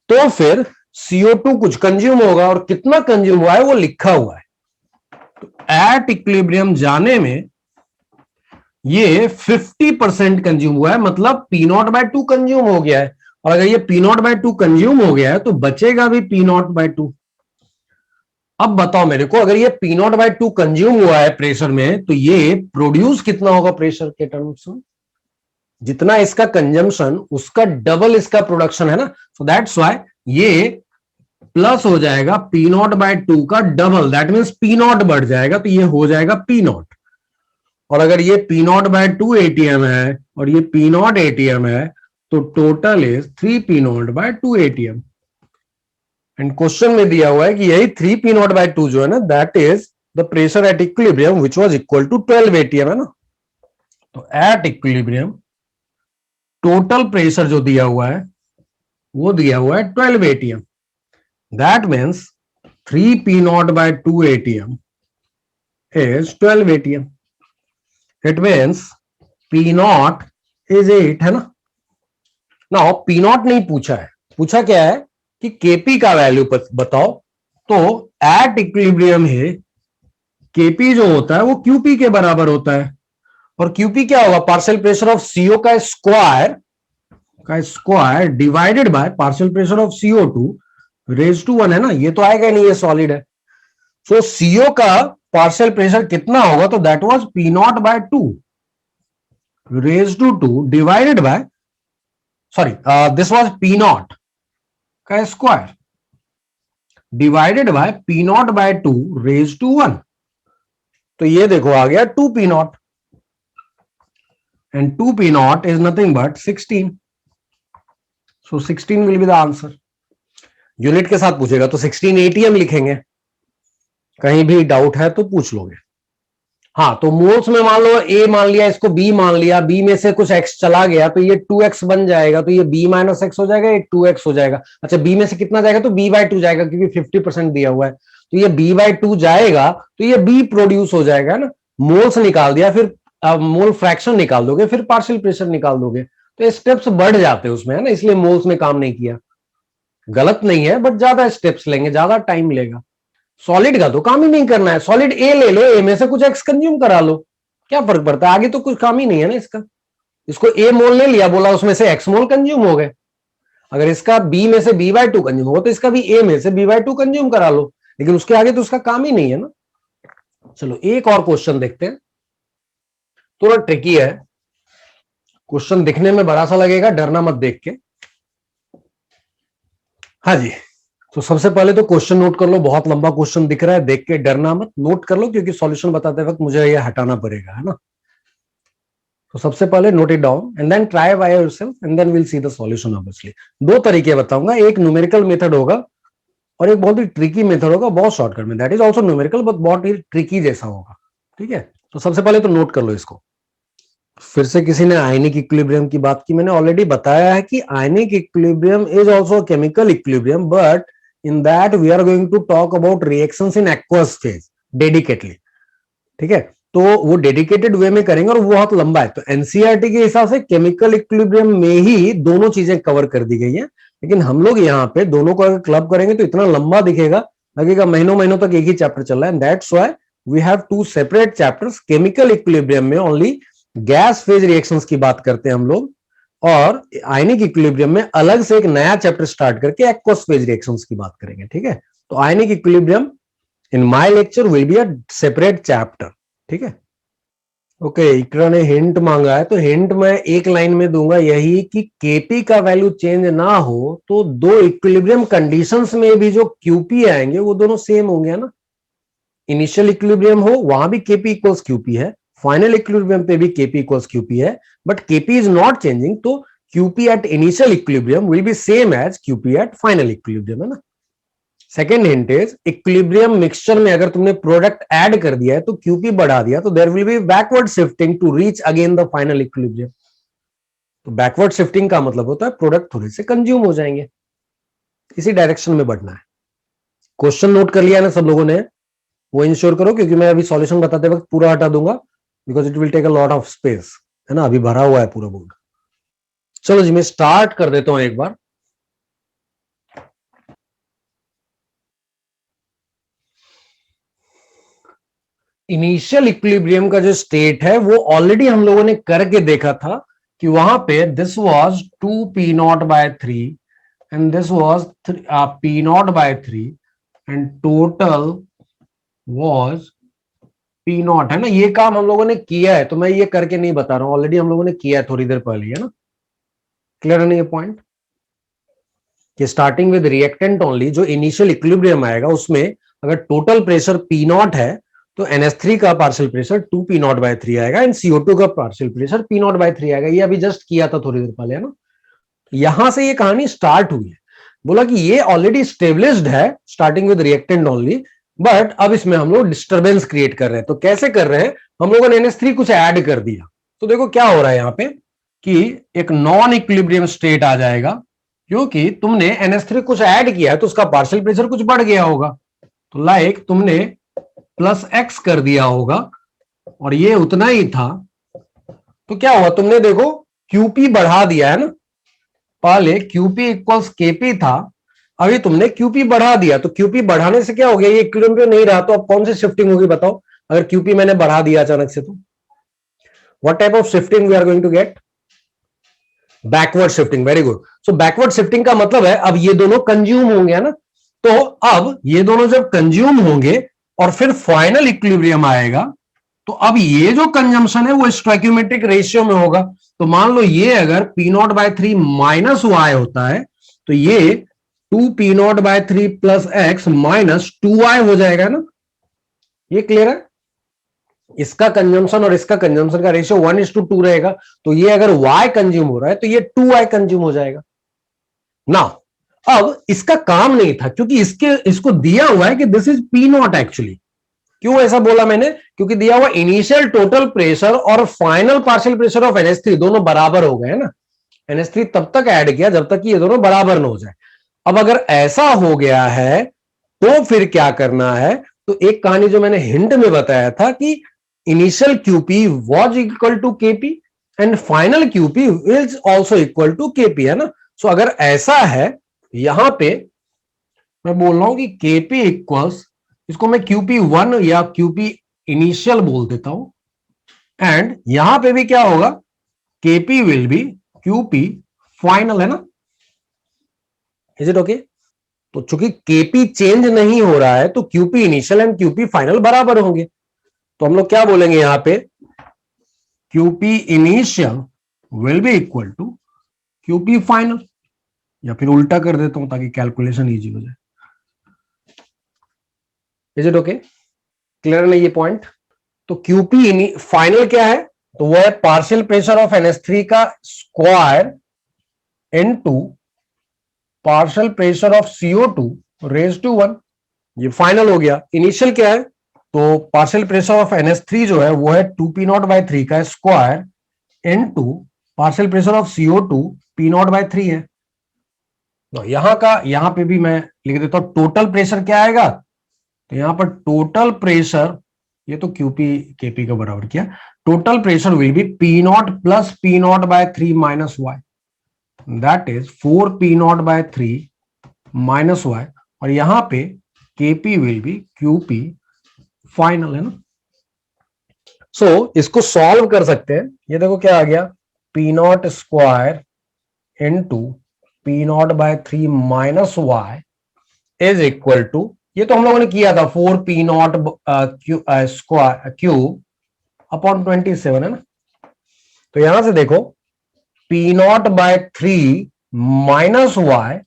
तो फिर CO2 कुछ कंज्यूम होगा, और कितना कंज्यूम हुआ है वो लिखा हुआ है। तो एट इक्विलिब्रियम जाने में ये 50% कंज्यूम हुआ है, मतलब P0/2 कंज्यूम हो गया है। और अगर ये P0/2 कंज्यूम हो गया है तो बचेगा भी P0/2। अब बताओ मेरे को, अगर ये P0/2 कंज्यूम हुआ है प्रेशर में, तो ये प्रोड्यूस कितना होगा प्रेशर के टर्म्स में? जितना इसका कंजम्पशन उसका डबल इसका प्रोडक्शन है ना। सो दैट्स व्हाई ये प्लस हो जाएगा P0/2 का डबल, दैट मीन्स P0 बढ़ जाएगा, तो ये हो जाएगा P0। और अगर ये P0/2 ATM है और ये P0 ATM है, तो total is 3P0/2 ATM। And question में दिया हुआ है कि यही 3P0/2 जो है ना, that is the pressure at equilibrium which was equal to 12 ATM, है ना। तो एट इक्विलिब्रियम टोटल प्रेशर जो दिया हुआ है वो दिया हुआ है 12 ATM। That means 3P0/2 ATM is 12 ATM. It means P0 is 8, है ना। ना P0 नहीं पूछा है, पूछा क्या है कि Kp का वैल्यू बताओ। तो एट इक्विलिब्रियम है Kp जो होता है वो Qp के बराबर होता है, और Qp क्या होगा, पार्शियल प्रेशर ऑफ CO का square divided by partial pressure of CO2 raise to 1, है ना। ये तो आएगा नहीं, ये सॉलिड है। सो CO का पार्शियल प्रेशर कितना होगा, तो that was P0/2 raise to 2 divided by, sorry this was P0 का square divided by P naught by 2 raise to 1। तो ये देखो आ गया 2 P naught, and 2 P naught is nothing but 16। So 16 will be the answer. Unit के साथ पूछेगा तो 16 एटीएम लिखेंगे, कहीं भी डाउट है तो पूछ लोगे। हाँ, तो मोल्स में मान लो ए मान लिया, इसको बी मान लिया, बी में से कुछ एक्स चला गया तो ये 2x बन जाएगा, तो ये b माइनस एक्स हो जाएगा, ये 2x हो जाएगा। अच्छा, b में से कितना जाएगा तो b/2 जाएगा, क्योंकि 50% दिया हुआ है, तो ये b/2 जाएगा, तो ये b प्रोड्यूस हो जाएगा ना। मोल्स निकाल दिया, फिर मोल फ्रैक्शन निकाल दोगे, फिर पार्शियल प्रेशर निकाल दोगे, तो स्टेप्स बढ़ जाते हैं उसमें, है ना, इसलिए मोल्स में काम नहीं किया। गलत नहीं है, बट ज्यादा स्टेप्स लेंगे, ज्यादा टाइम लेगा। सॉलिड का तो काम ही नहीं करना है, सॉलिड ए ले लो, ए में से कुछ एक्स कंज्यूम करा लो, क्या फर्क पड़ता है, आगे तो कुछ काम ही नहीं है ना इसका। इसको ए मोल ले लिया, बोला उसमें से एक्स मोल कंज्यूम हो गए। अगर इसका बी में से b/2 कंज्यूम हो तो इसका भी ए में से b/2 कंज्यूम करा लो, लेकिन उसके आगे तो उसका काम ही नहीं है ना। चलो एक और क्वेश्चन देखते हैं, थोड़ा ट्रिकी है क्वेश्चन, दिखने में बड़ा सा लगेगा, डरना मत देख के। हाँ जी, तो सबसे पहले तो क्वेश्चन नोट कर लो, बहुत लंबा क्वेश्चन दिख रहा है, देख के डरना मत, नोट कर लो, क्योंकि सॉल्यूशन बताते वक्त मुझे ये हटाना पड़ेगा, है ना। तो सबसे पहले note it down and then try by yourself and then will see the solution obviously. दो तरीके बताऊंगा, एक न्यूमेरिकल मेथड होगा और एक बहुत ही ट्रिकी मेथड होगा, बहुत शॉर्टकट में, that is also numerical but बहुत ही ट्रिकी जैसा होगा, ठीक है। तो सबसे पहले तो नोट कर लो इसको। फिर से किसी ने आयनिक इक्विलिब्रियम की बात की, मैंने ऑलरेडी बताया है कि ionic equilibrium is also chemical equilibrium, but in that we are going to talk about reactions in aqueous phase dedicatedly, ठीक है। तो वो डेडिकेटेड वे में करेंगे और वो बहुत लंबा है, तो एनसीईआरटी के हिसाब से केमिकल इक्विलिब्रियम में ही दोनों चीजें कवर कर दी गई हैं, लेकिन हम लोग यहाँ पे दोनों को अगर क्लब करेंगे तो इतना लंबा दिखेगा, लगेगा महीनों महीनों तक एक ही चैप्टर चल रहा है। That's why we have to separate chapters. Chemical equilibrium में ओनली गैस फेज रिएक्शंस की बात करते हैं हम लोग, और आयनिक इक्विलिब्रियम में अलग से एक नया चैप्टर स्टार्ट करके एक्वस फेज रिएक्शंस की बात करेंगे, ठीक है। तो ionic equilibrium in my lecture will be a separate chapter, ठीक है। ओके, इकरा ने हिंट मांगा है, तो हिंट मैं एक लाइन में दूंगा, यही कि केपी का वैल्यू चेंज ना हो तो दो इक्विलिब्रियम कंडीशंस में भी जो क्यूपी आएंगे वो दोनों सेम होंगे ना। इनिशियल इक्विलिब्रियम हो वहां भी केपी इक्वल्स क्यूपी है, फाइनल इक्विलिब्रियम पे भी केपी इक्वल्स क्यूपी है, but Kp is not changing, तो Qp at initial equilibrium will be same as Qp at final equilibrium, है ना। Second hint is equilibrium mixture में अगर तुमने प्रोडक्ट ऐड कर दिया है तो क्यूपी बढ़ा दिया, तो there will be backward shifting to reach again the final equilibrium. तो बैकवर्ड शिफ्टिंग का मतलब होता है प्रोडक्ट थोड़े से कंज्यूम हो जाएंगे, इसी डायरेक्शन में बढ़ना है। क्वेश्चन नोट कर लिया ना सब लोगों ने, वो इंश्योर करो, क्योंकि मैं अभी सॉल्यूशन बताते वक्त पूरा हटा दूंगा, because it will take a lot of space, है ना, अभी भरा हुआ है पूरा बोर्ड। चलो जी, मैं स्टार्ट कर देता हूं एक बार। इनिशियल इक्विलिब्रियम का जो स्टेट है वो ऑलरेडी हम लोगों ने करके देखा था कि वहां पे this was 2p0/3 and this was p0/3 and total was p0, है ना। ये काम हम लोगों ने किया है, तो मैं ये करके नहीं बता रहा हूं, ऑलरेडी हम लोगों ने किया है थोड़ी देर पहले, है ना। क्लियर है ना ये पॉइंट, कि स्टार्टिंग विद रिएक्टेंट ओनली, जो इनिशियल इक्विलिब्रियम आएगा उसमें अगर टोटल प्रेशर p0 है तो NH3 का पार्शियल प्रेशर 2p0/3 आएगा एंड CO2 का पार्शियल प्रेशर p0/3 आएगा। ये अभी जस्ट किया था थोड़ी देर पहले, है ना। यहां से ये कहानी स्टार्ट हुई है, बोला कि ये ऑलरेडी स्टेब्लिश्ड है starting with reactant only, but अब इसमें हम लोग डिस्टर्बेंस क्रिएट कर रहे हैं। तो कैसे कर रहे हैं, हम लोगों ने NH3 कुछ ऐड कर दिया, तो देखो क्या हो रहा है यहाँ पे कि एक नॉन इक्विलिब्रियम स्टेट आ जाएगा, क्योंकि तुमने NH3 कुछ ऐड किया है तो उसका पार्शियल प्रेशर कुछ बढ़ गया होगा। तो लाइक तुमने +x कर दिया होगा और ये उतना ही था, तो क्या हुआ, तुमने देखो QP बढ़ा दिया, है ना। पहले QP इक्वल्स KP था, अभी तुमने QP बढ़ा दिया, तो QP बढ़ाने से क्या हो गया, ये इक्विलिब्रियम पे नहीं रहा, तो अब कौन सी शिफ्टिंग होगी बताओ, अगर QP मैंने बढ़ा दिया अचानक से, तो what type of shifting we are going to get, backward shifting. Very good. So backward shifting का मतलब है अब ये दोनों कंज्यूम होंगे, है ना। तो अब ये दोनों जब कंज्यूम होंगे और फिर फाइनल इक्विलिब्रियम आएगा, तो अब ये जो कंजम्पशन है वो स्टोइकियोमेट्रिक रेशियो में होगा। तो मान लो ये अगर p0/3 - y होता है, तो ये 2p0/3 plus x minus 2y हो जाएगा ना। ये क्लियर है? इसका कंजम्पशन और इसका कंजम्पशन का रेशियो 1:2 रहेगा, तो ये अगर y कंज्यूम हो रहा है तो ये 2y कंज्यूम हो जाएगा ना। अब इसका काम नहीं था क्योंकि इसको दिया हुआ है कि this is P not actually. क्यों ऐसा बोला मैंने? क्योंकि दिया हुआ इनिशियल टोटल प्रेशर और final partial pressure of NH3 दोनों बराबर हो गए हैं ना। NH3 तब तक ऐड किया जब तक कि ये दोनों बराबर ना हो जाए। अब अगर ऐसा हो गया है तो फिर क्या करना है? तो एक कहानी जो मैंने हिंट में बताया था कि initial QP was equal to KP and final QP is also equal to KP, है ना। सो अगर ऐसा है, यहां पे मैं बोल रहा हूं कि केपी इक्वल्स, इसको मैं QP1 या QP इनिशियल बोल देता हूं, एंड यहां पे भी क्या होगा? KP will be QP final, है ना। Is it okay? तो चूंकि KP चेंज नहीं हो रहा है तो QP initial and QP final बराबर होंगे। तो हम लोग क्या बोलेंगे यहां पे? QP initial will be equal to QP final, या फिर उल्टा कर देता हूं ताकि कैलकुलेशन इजी हो जाए। Is it okay? क्लियर नहीं ये पॉइंट? तो QP फाइनल क्या है? तो वो है पार्शियल प्रेशर ऑफ NH3 का square into partial pressure of CO2 raise to 1। ये फाइनल हो गया। इनिशियल क्या है? तो पार्शियल प्रेशर ऑफ NH3 जो है वो है 2p0/3 का square into partial pressure of CO2 p0/3 है। तो यहां पे भी मैं लिख देता हूं टोटल प्रेशर क्या आएगा। तो यहां पर टोटल प्रेशर, ये तो QP KP का बराबर किया, total pressure will be P0 plus P0/3 minus y, that is 4p0/3 minus y, और यहां पे KP will be QP final, है ना। सो इसको सॉल्व कर सकते हैं। ये देखो क्या आ गया, P0 square into P0/3 minus y is equal to, ये तो हम लोगों ने किया था 4p0 स्क्वायर क्यूब अपॉन 27, है ना। तो यहां से देखो P0/3 minus y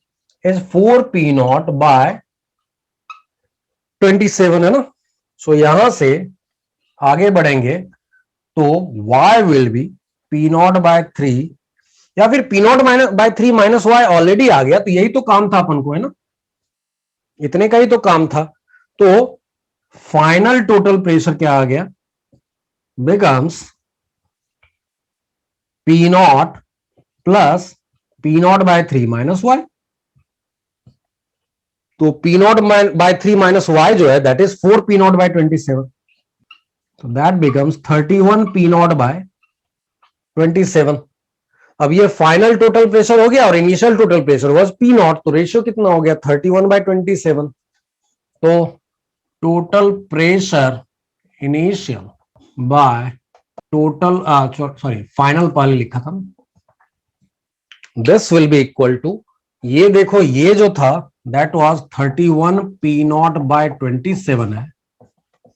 is 4p0/27, है ना। सो यहां से आगे बढ़ेंगे तो y विल बी P0/3, या फिर P0/3 माइनस y ऑलरेडी आ गया, तो यही तो काम था अपन को, है ना। इतने का ही तो काम था। तो फाइनल टोटल प्रेशर क्या आ गया? Becomes P0 plus P0/3 minus y। तो P0/3 माइनस y जो है दैट इज 4p0/27, तो दैट बिकम्स 31p0/27। अब ये फाइनल टोटल प्रेशर हो गया और initial total pressure was P0, तो रेशियो कितना हो गया? 31/27। तो total pressure initial by total, sorry final पहले लिखा था, this will be equal to, ये देखो ये जो था दैट वाज 31p0/27 है,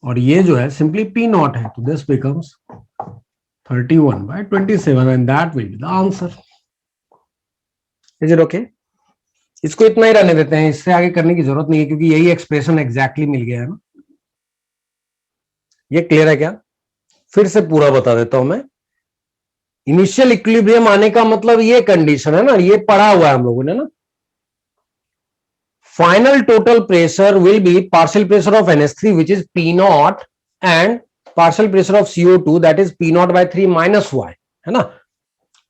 और ये जो है सिंपली P0 है, तो this becomes 31/27 and that will be the answer. Is it okay? इसको इतना ही रहने देते हैं, इससे आगे करने की जरूरत नहीं है क्योंकि यही एक्सप्रेशन एग्जैक्टली मिल गया है ना। ये क्लियर है क्या? फिर से पूरा बता देता हूं मैं। इनिशियल इक्विलिब्रियम आने का मतलब ये कंडीशन है ना, ये पढ़ा हुआ है हम लोगों ने ना। Final total pressure will be partial pressure of NH3 which is P0 and partial pressure of CO2 that is P0/3 minus y, है ना।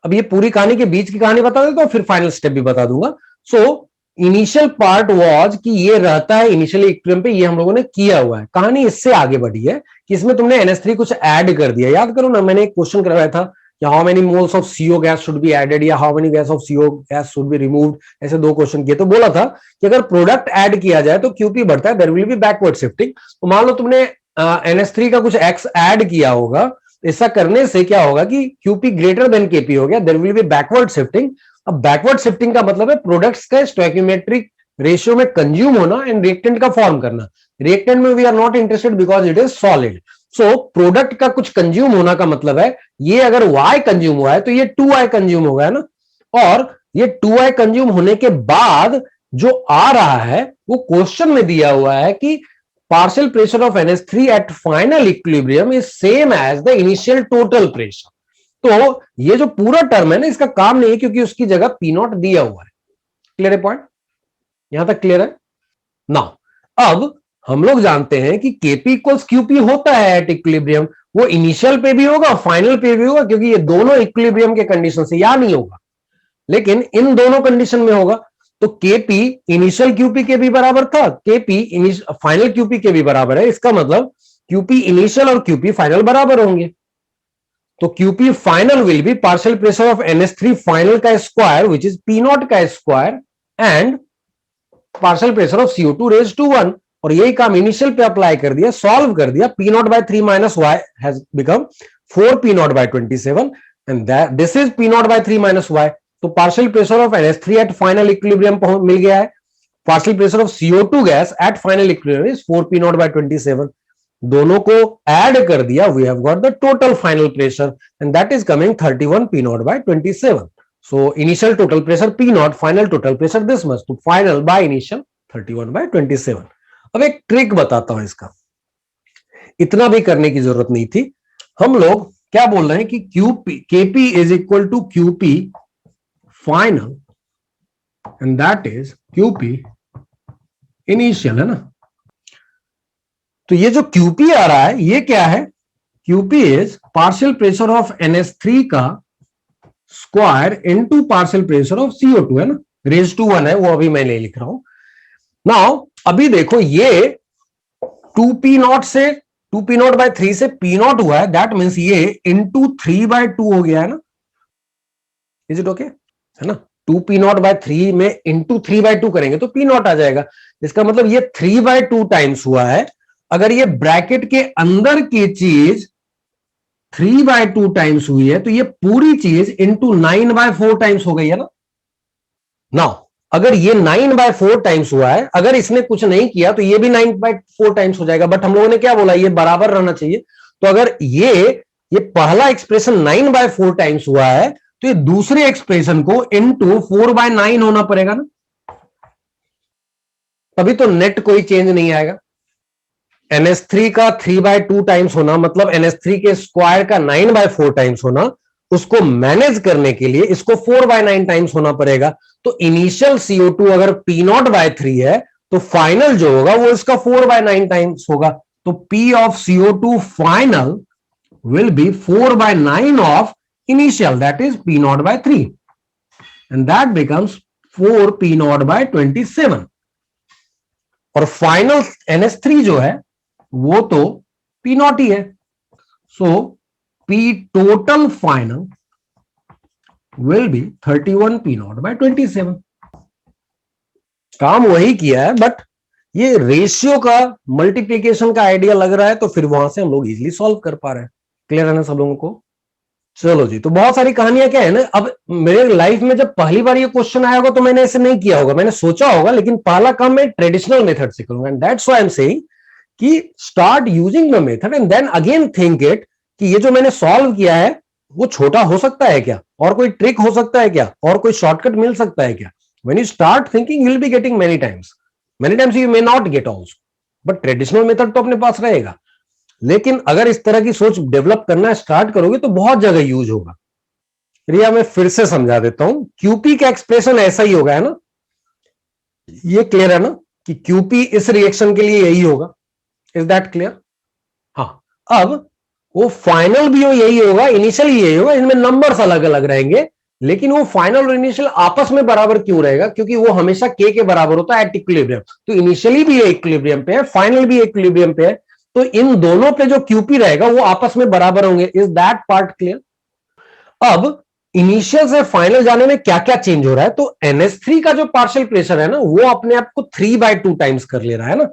अब ये पूरी कहानी के बीच की कहानी बता देता हूं, फिर फाइनल स्टेप भी बता दूंगा। सो इनिशियल पार्ट वाज कि ये रहता है इनिशियली इक्विलिब्रियम पे, ये हम लोगों ने किया हुआ है। कहानी इससे आगे बढ़ी है कि इसमें तुमने NH3 कुछ ऐड कर दिया। याद करो ना, मैंने एक क्वेश्चन करवाया था कि how many moles of CO gas should be added या how many gas of CO gas should be removed, ऐसे दो क्वेश्चन किए। तो बोला था कि अगर प्रोडक्ट ऐड किया जाए तो QP बढ़ता है, there will be backward shifting. तो मान लो तुमने NH3 का कुछ X ऐड किया होगा, ऐसा करने से क्या होगा कि QP ग्रेटर देन KP हो गया, there will be backward shifting. अब बैकवर्ड शिफ्टिंग का मतलब है प्रोडक्ट्स का स्टोइकियोमेट्रिक रेशियो में कंज्यूम होना एंड रिएक्टेंट का फॉर्म करना। रिएक्टेंट में we are not interested because it is solid. So product का कुछ कंज्यूम होना का मतलब है ये अगर Y कंज्यूम हुआ है तो ये 2Y कंज्यूम होगा, है ना। और ये 2Y कंज्यूम होने के बाद जो आ रहा है वो क्वेश्चन में दिया हुआ है कि partial pressure of NH3 at final equilibrium is same as the initial total pressure. तो ये जो पूरा टर्म है ना, इसका काम नहीं है क्योंकि उसकी जगह पी नॉट दिया हुआ है। क्लियर है पॉइंट? यहां तक क्लियर है ना? अब हम लोग जानते हैं कि केपी इक्वल्स क्यूपी होता है एट इक्विलिब्रियम। वो इनिशियल पे भी होगा, फाइनल पे भी होगा, क्योंकि ये दोनों इक्विलिब्रियम के कंडीशन से या नहीं होगा, लेकिन इन दोनों कंडीशन में होगा। तो केपी इनिशियल क्यूपी के भी बराबर था, केपी फाइनल क्यूपी के भी बराबर है। इसका मतलब क्यूपी इनिशियल और क्यूपी फाइनल बराबर होंगे। तो Q P final will be partial pressure of NH3 final का square which is P not का square and partial pressure of CO2 raise to 1। और यही काम इनिशियल पे अप्लाई कर दिया, सॉल्व कर दिया। P not by 3 minus y has become 4P not by 27 and this is P not by 3 minus y। तो partial pressure of NH3 at final equilibrium मिल गया है। Partial pressure of CO2 gas at final equilibrium is 4P not by 27। दोनों को add कर दिया, we have got the total final pressure and that is coming 31P not by 27। So initial total pressure P not, final total pressure this much. तो final by initial 31/27। अब एक trick बताता हूं इसका, इतना भी करने की जरूरत नहीं थी। हम लोग क्या बोल रहे हैं कि QP KP is equal to QP final and that is QP initial, है ना? तो ये जो क्यूपी आ रहा है ये क्या है? QP is partial pressure of NH3 का square into partial pressure of CO2, है ना? रेज टू 1 है, वो अभी मैं नहीं लिख रहा हूं। नाउ अभी देखो ये 2P नॉट से 2P नॉट बाय 3 से P नॉट हुआ है, दैट मीन्स ये इंटू 3/2 हो गया है ना? Is it okay? है ना? 2P नॉट बाय 3 में इंटू 3/2 करेंगे तो P नॉट आ जाएगा। इसका मतलब ये 3/2 टाइम्स हुआ है। अगर ये ब्रैकेट के अंदर की चीज 3/2 टाइम्स हुई है तो ये पूरी चीज इंटू 9/4 टाइम्स हो गई है ना? नाउ अगर ये 9/4 टाइम्स हुआ है, अगर इसने कुछ नहीं किया तो ये भी 9/4 टाइम्स हो जाएगा। बट हम लोगों ने क्या बोला, ये बराबर रहना चाहिए। तो अगर ये पहला एक्सप्रेशन 9/4 टाइम्स हुआ है तो ये दूसरे एक्सप्रेशन को इंटू 4/9 होना पड़ेगा ना? तभी तो नेट कोई चेंज नहीं आएगा। NH3 का 3/2 टाइम्स होना मतलब NH3 के स्क्वायर का 9/4 टाइम्स होना, उसको मैनेज करने के लिए इसको 4/9 टाइम्स होना पड़ेगा। तो इनिशियल CO2 अगर P नॉट बाय 3 है तो फाइनल जो होगा वो इसका 4/9 टाइम्स होगा। तो P of CO2 final will be 4/9 of initial, that is P not by 3 and that becomes 4P not by 27। और फाइनल NH3 जो है वो तो P नॉट ही है। So P total final will be 31P not by 27। काम वही किया है, बट ये रेशियो का मल्टीप्लीकेशन का आइडिया लग रहा है, तो फिर वहां से हम लोग इजीली सॉल्व कर पा रहे हैं। क्लियर है ना सब लोगों को? चलो जी, तो बहुत सारी कहानियां क्या है ना, अब मेरे लाइफ में जब पहली बार ये क्वेश्चन आया होगा तो मैंने ऐसे नहीं किया होगा, मैंने सोचा होगा, लेकिन पहला काम मैं ट्रेडिशनल मेथड से करूंगा। And that's why I am saying कि start using the method and then again think it कि ये जो मैंने सॉल्व किया है वो छोटा हो सकता है क्या, और कोई ट्रिक हो सकता है क्या, और कोई शॉर्टकट मिल सकता है क्या। When you start thinking you will be getting many times you may not gate also, but traditional method तो अपने पास रहेगा। लेकिन अगर इस तरह की सोच डेवलप करना स्टार्ट करोगे तो बहुत जगह यूज होगा। रिया मैं फिर से समझा देता हूं, क्यूपी का एक्सप्रेशन ऐसा ही होगा, है ना? ये क्लियर है ना कि क्यूपी इस रिएक्शन के लिए यही होगा। Is that clear? हाँ, अब वो फाइनल भी हो यही होगा, इनिशियल यही होगा, इनमें नंबर्स अलग अलग रहेंगे, लेकिन वो फाइनल और इनिशियल आपस में बराबर क्यों रहेगा? क्योंकि वो हमेशा के बराबर होता है एट इक्विलिब्रियम। तो इनिशियली भी इक्विलिब्रियम पे है, फाइनल भी इक्विलिब्रियम पे है, तो इन दोनों पे जो क्यूपी रहेगा वो आपस में बराबर होंगे। Is that part clear? अब इनिशियल से फाइनल जाने में क्या क्या चेंज हो रहा है? तो NH3 का जो पार्शियल प्रेशर है ना वो अपने आप को 3/2 टाइम्स कर ले रहा है ना,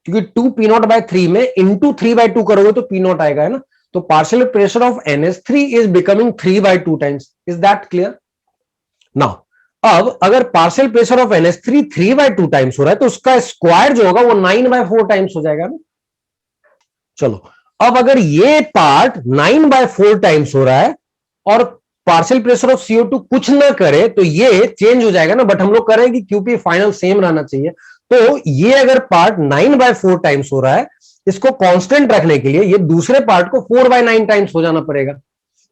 क्योंकि 2P नॉट बाय 3 में इंटू 3/2 करोगे तो P नॉट आएगा, है ना? तो partial pressure of NH3 is becoming 3/2 times. Is that clear? Now अब अगर partial pressure of NH3 3/2 times हो रहा है तो उसका स्क्वायर जो होगा वो 9/4 टाइम्स हो जाएगा ना। चलो, अब अगर ये पार्ट 9/4 टाइम्स हो रहा है और पार्शियल प्रेशर ऑफ CO2 कुछ ना करे तो ये चेंज हो जाएगा ना, बट हम लोग करें कि क्यूपी फाइनल सेम रहना चाहिए। तो ये अगर पार्ट 9/4 टाइम्स हो रहा है, इसको कांस्टेंट रखने के लिए ये दूसरे पार्ट को 4/9 टाइम्स हो जाना पड़ेगा।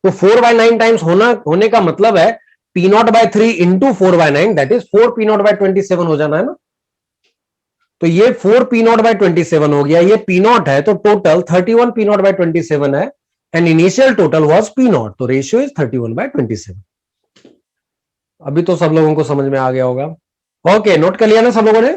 तो 4/9 टाइम्स होने का मतलब है P0/3 into 4/9, that is 4P0/27 हो जाना है ना। तो ये 4P0/27 हो गया, ये P0 है, तो टोटल 31P0/27 है, and initial total was P0, तो रेशियो इज 31/27। अभी तो सब लोगों को समझ में आ गया होगा। ओके, नोट कर लिया ना सब लोगों ने?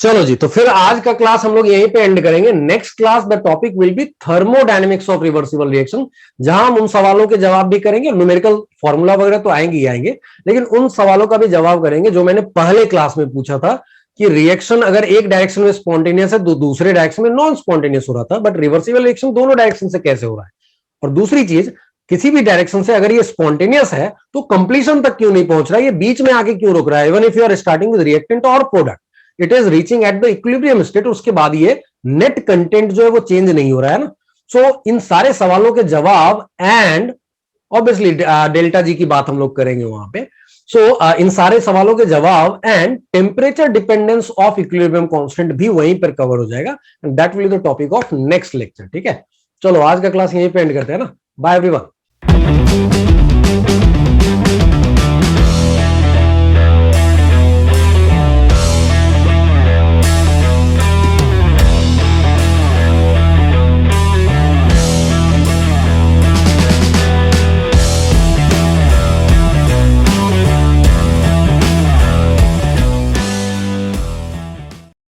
चलो जी, तो फिर आज का क्लास हम लोग यहीं पे एंड करेंगे। Next class the topic will be thermodynamics of reversible reaction, जहां हम उन सवालों के जवाब भी करेंगे। न्यूमेरिकल फॉर्मूला वगैरह तो आएंगे ही आएंगे, लेकिन उन सवालों का भी जवाब करेंगे जो मैंने पहले क्लास में पूछा था कि रिएक्शन अगर एक डायरेक्शन में स्पॉन्टेनियस है तो दूसरे डायरेक्शन में नॉन स्पॉन्टेनियस हो रहा था, बट रिवर्सिबल रिएक्शन दोनों डायरेक्शन से कैसे हो रहा है। और दूसरी चीज, किसी भी डायरेक्शन से अगर ये स्पॉन्टेनियस है तो कंप्लीशन तक क्यों नहीं पहुंच रहा है, ये बीच में आके क्यों रुक रहा है, even if you are starting with reactant और product, it is reaching at the equilibrium state, उसके बाद ये नेट कंटेंट जो है वो चेंज नहीं हो रहा है ना। सो इन सारे सवालों के जवाब एंड ऑब्वियसली डेल्टा जी की बात हम लोग करेंगे वहां पे। सो इन सारे सवालों के जवाब and temperature dependence of equilibrium constant भी वहीं पर कवर हो जाएगा, and that will be the topic of next lecture. ठीक है, चलो आज का क्लास यहीं पे एंड करते हैं ना। Bye everyone.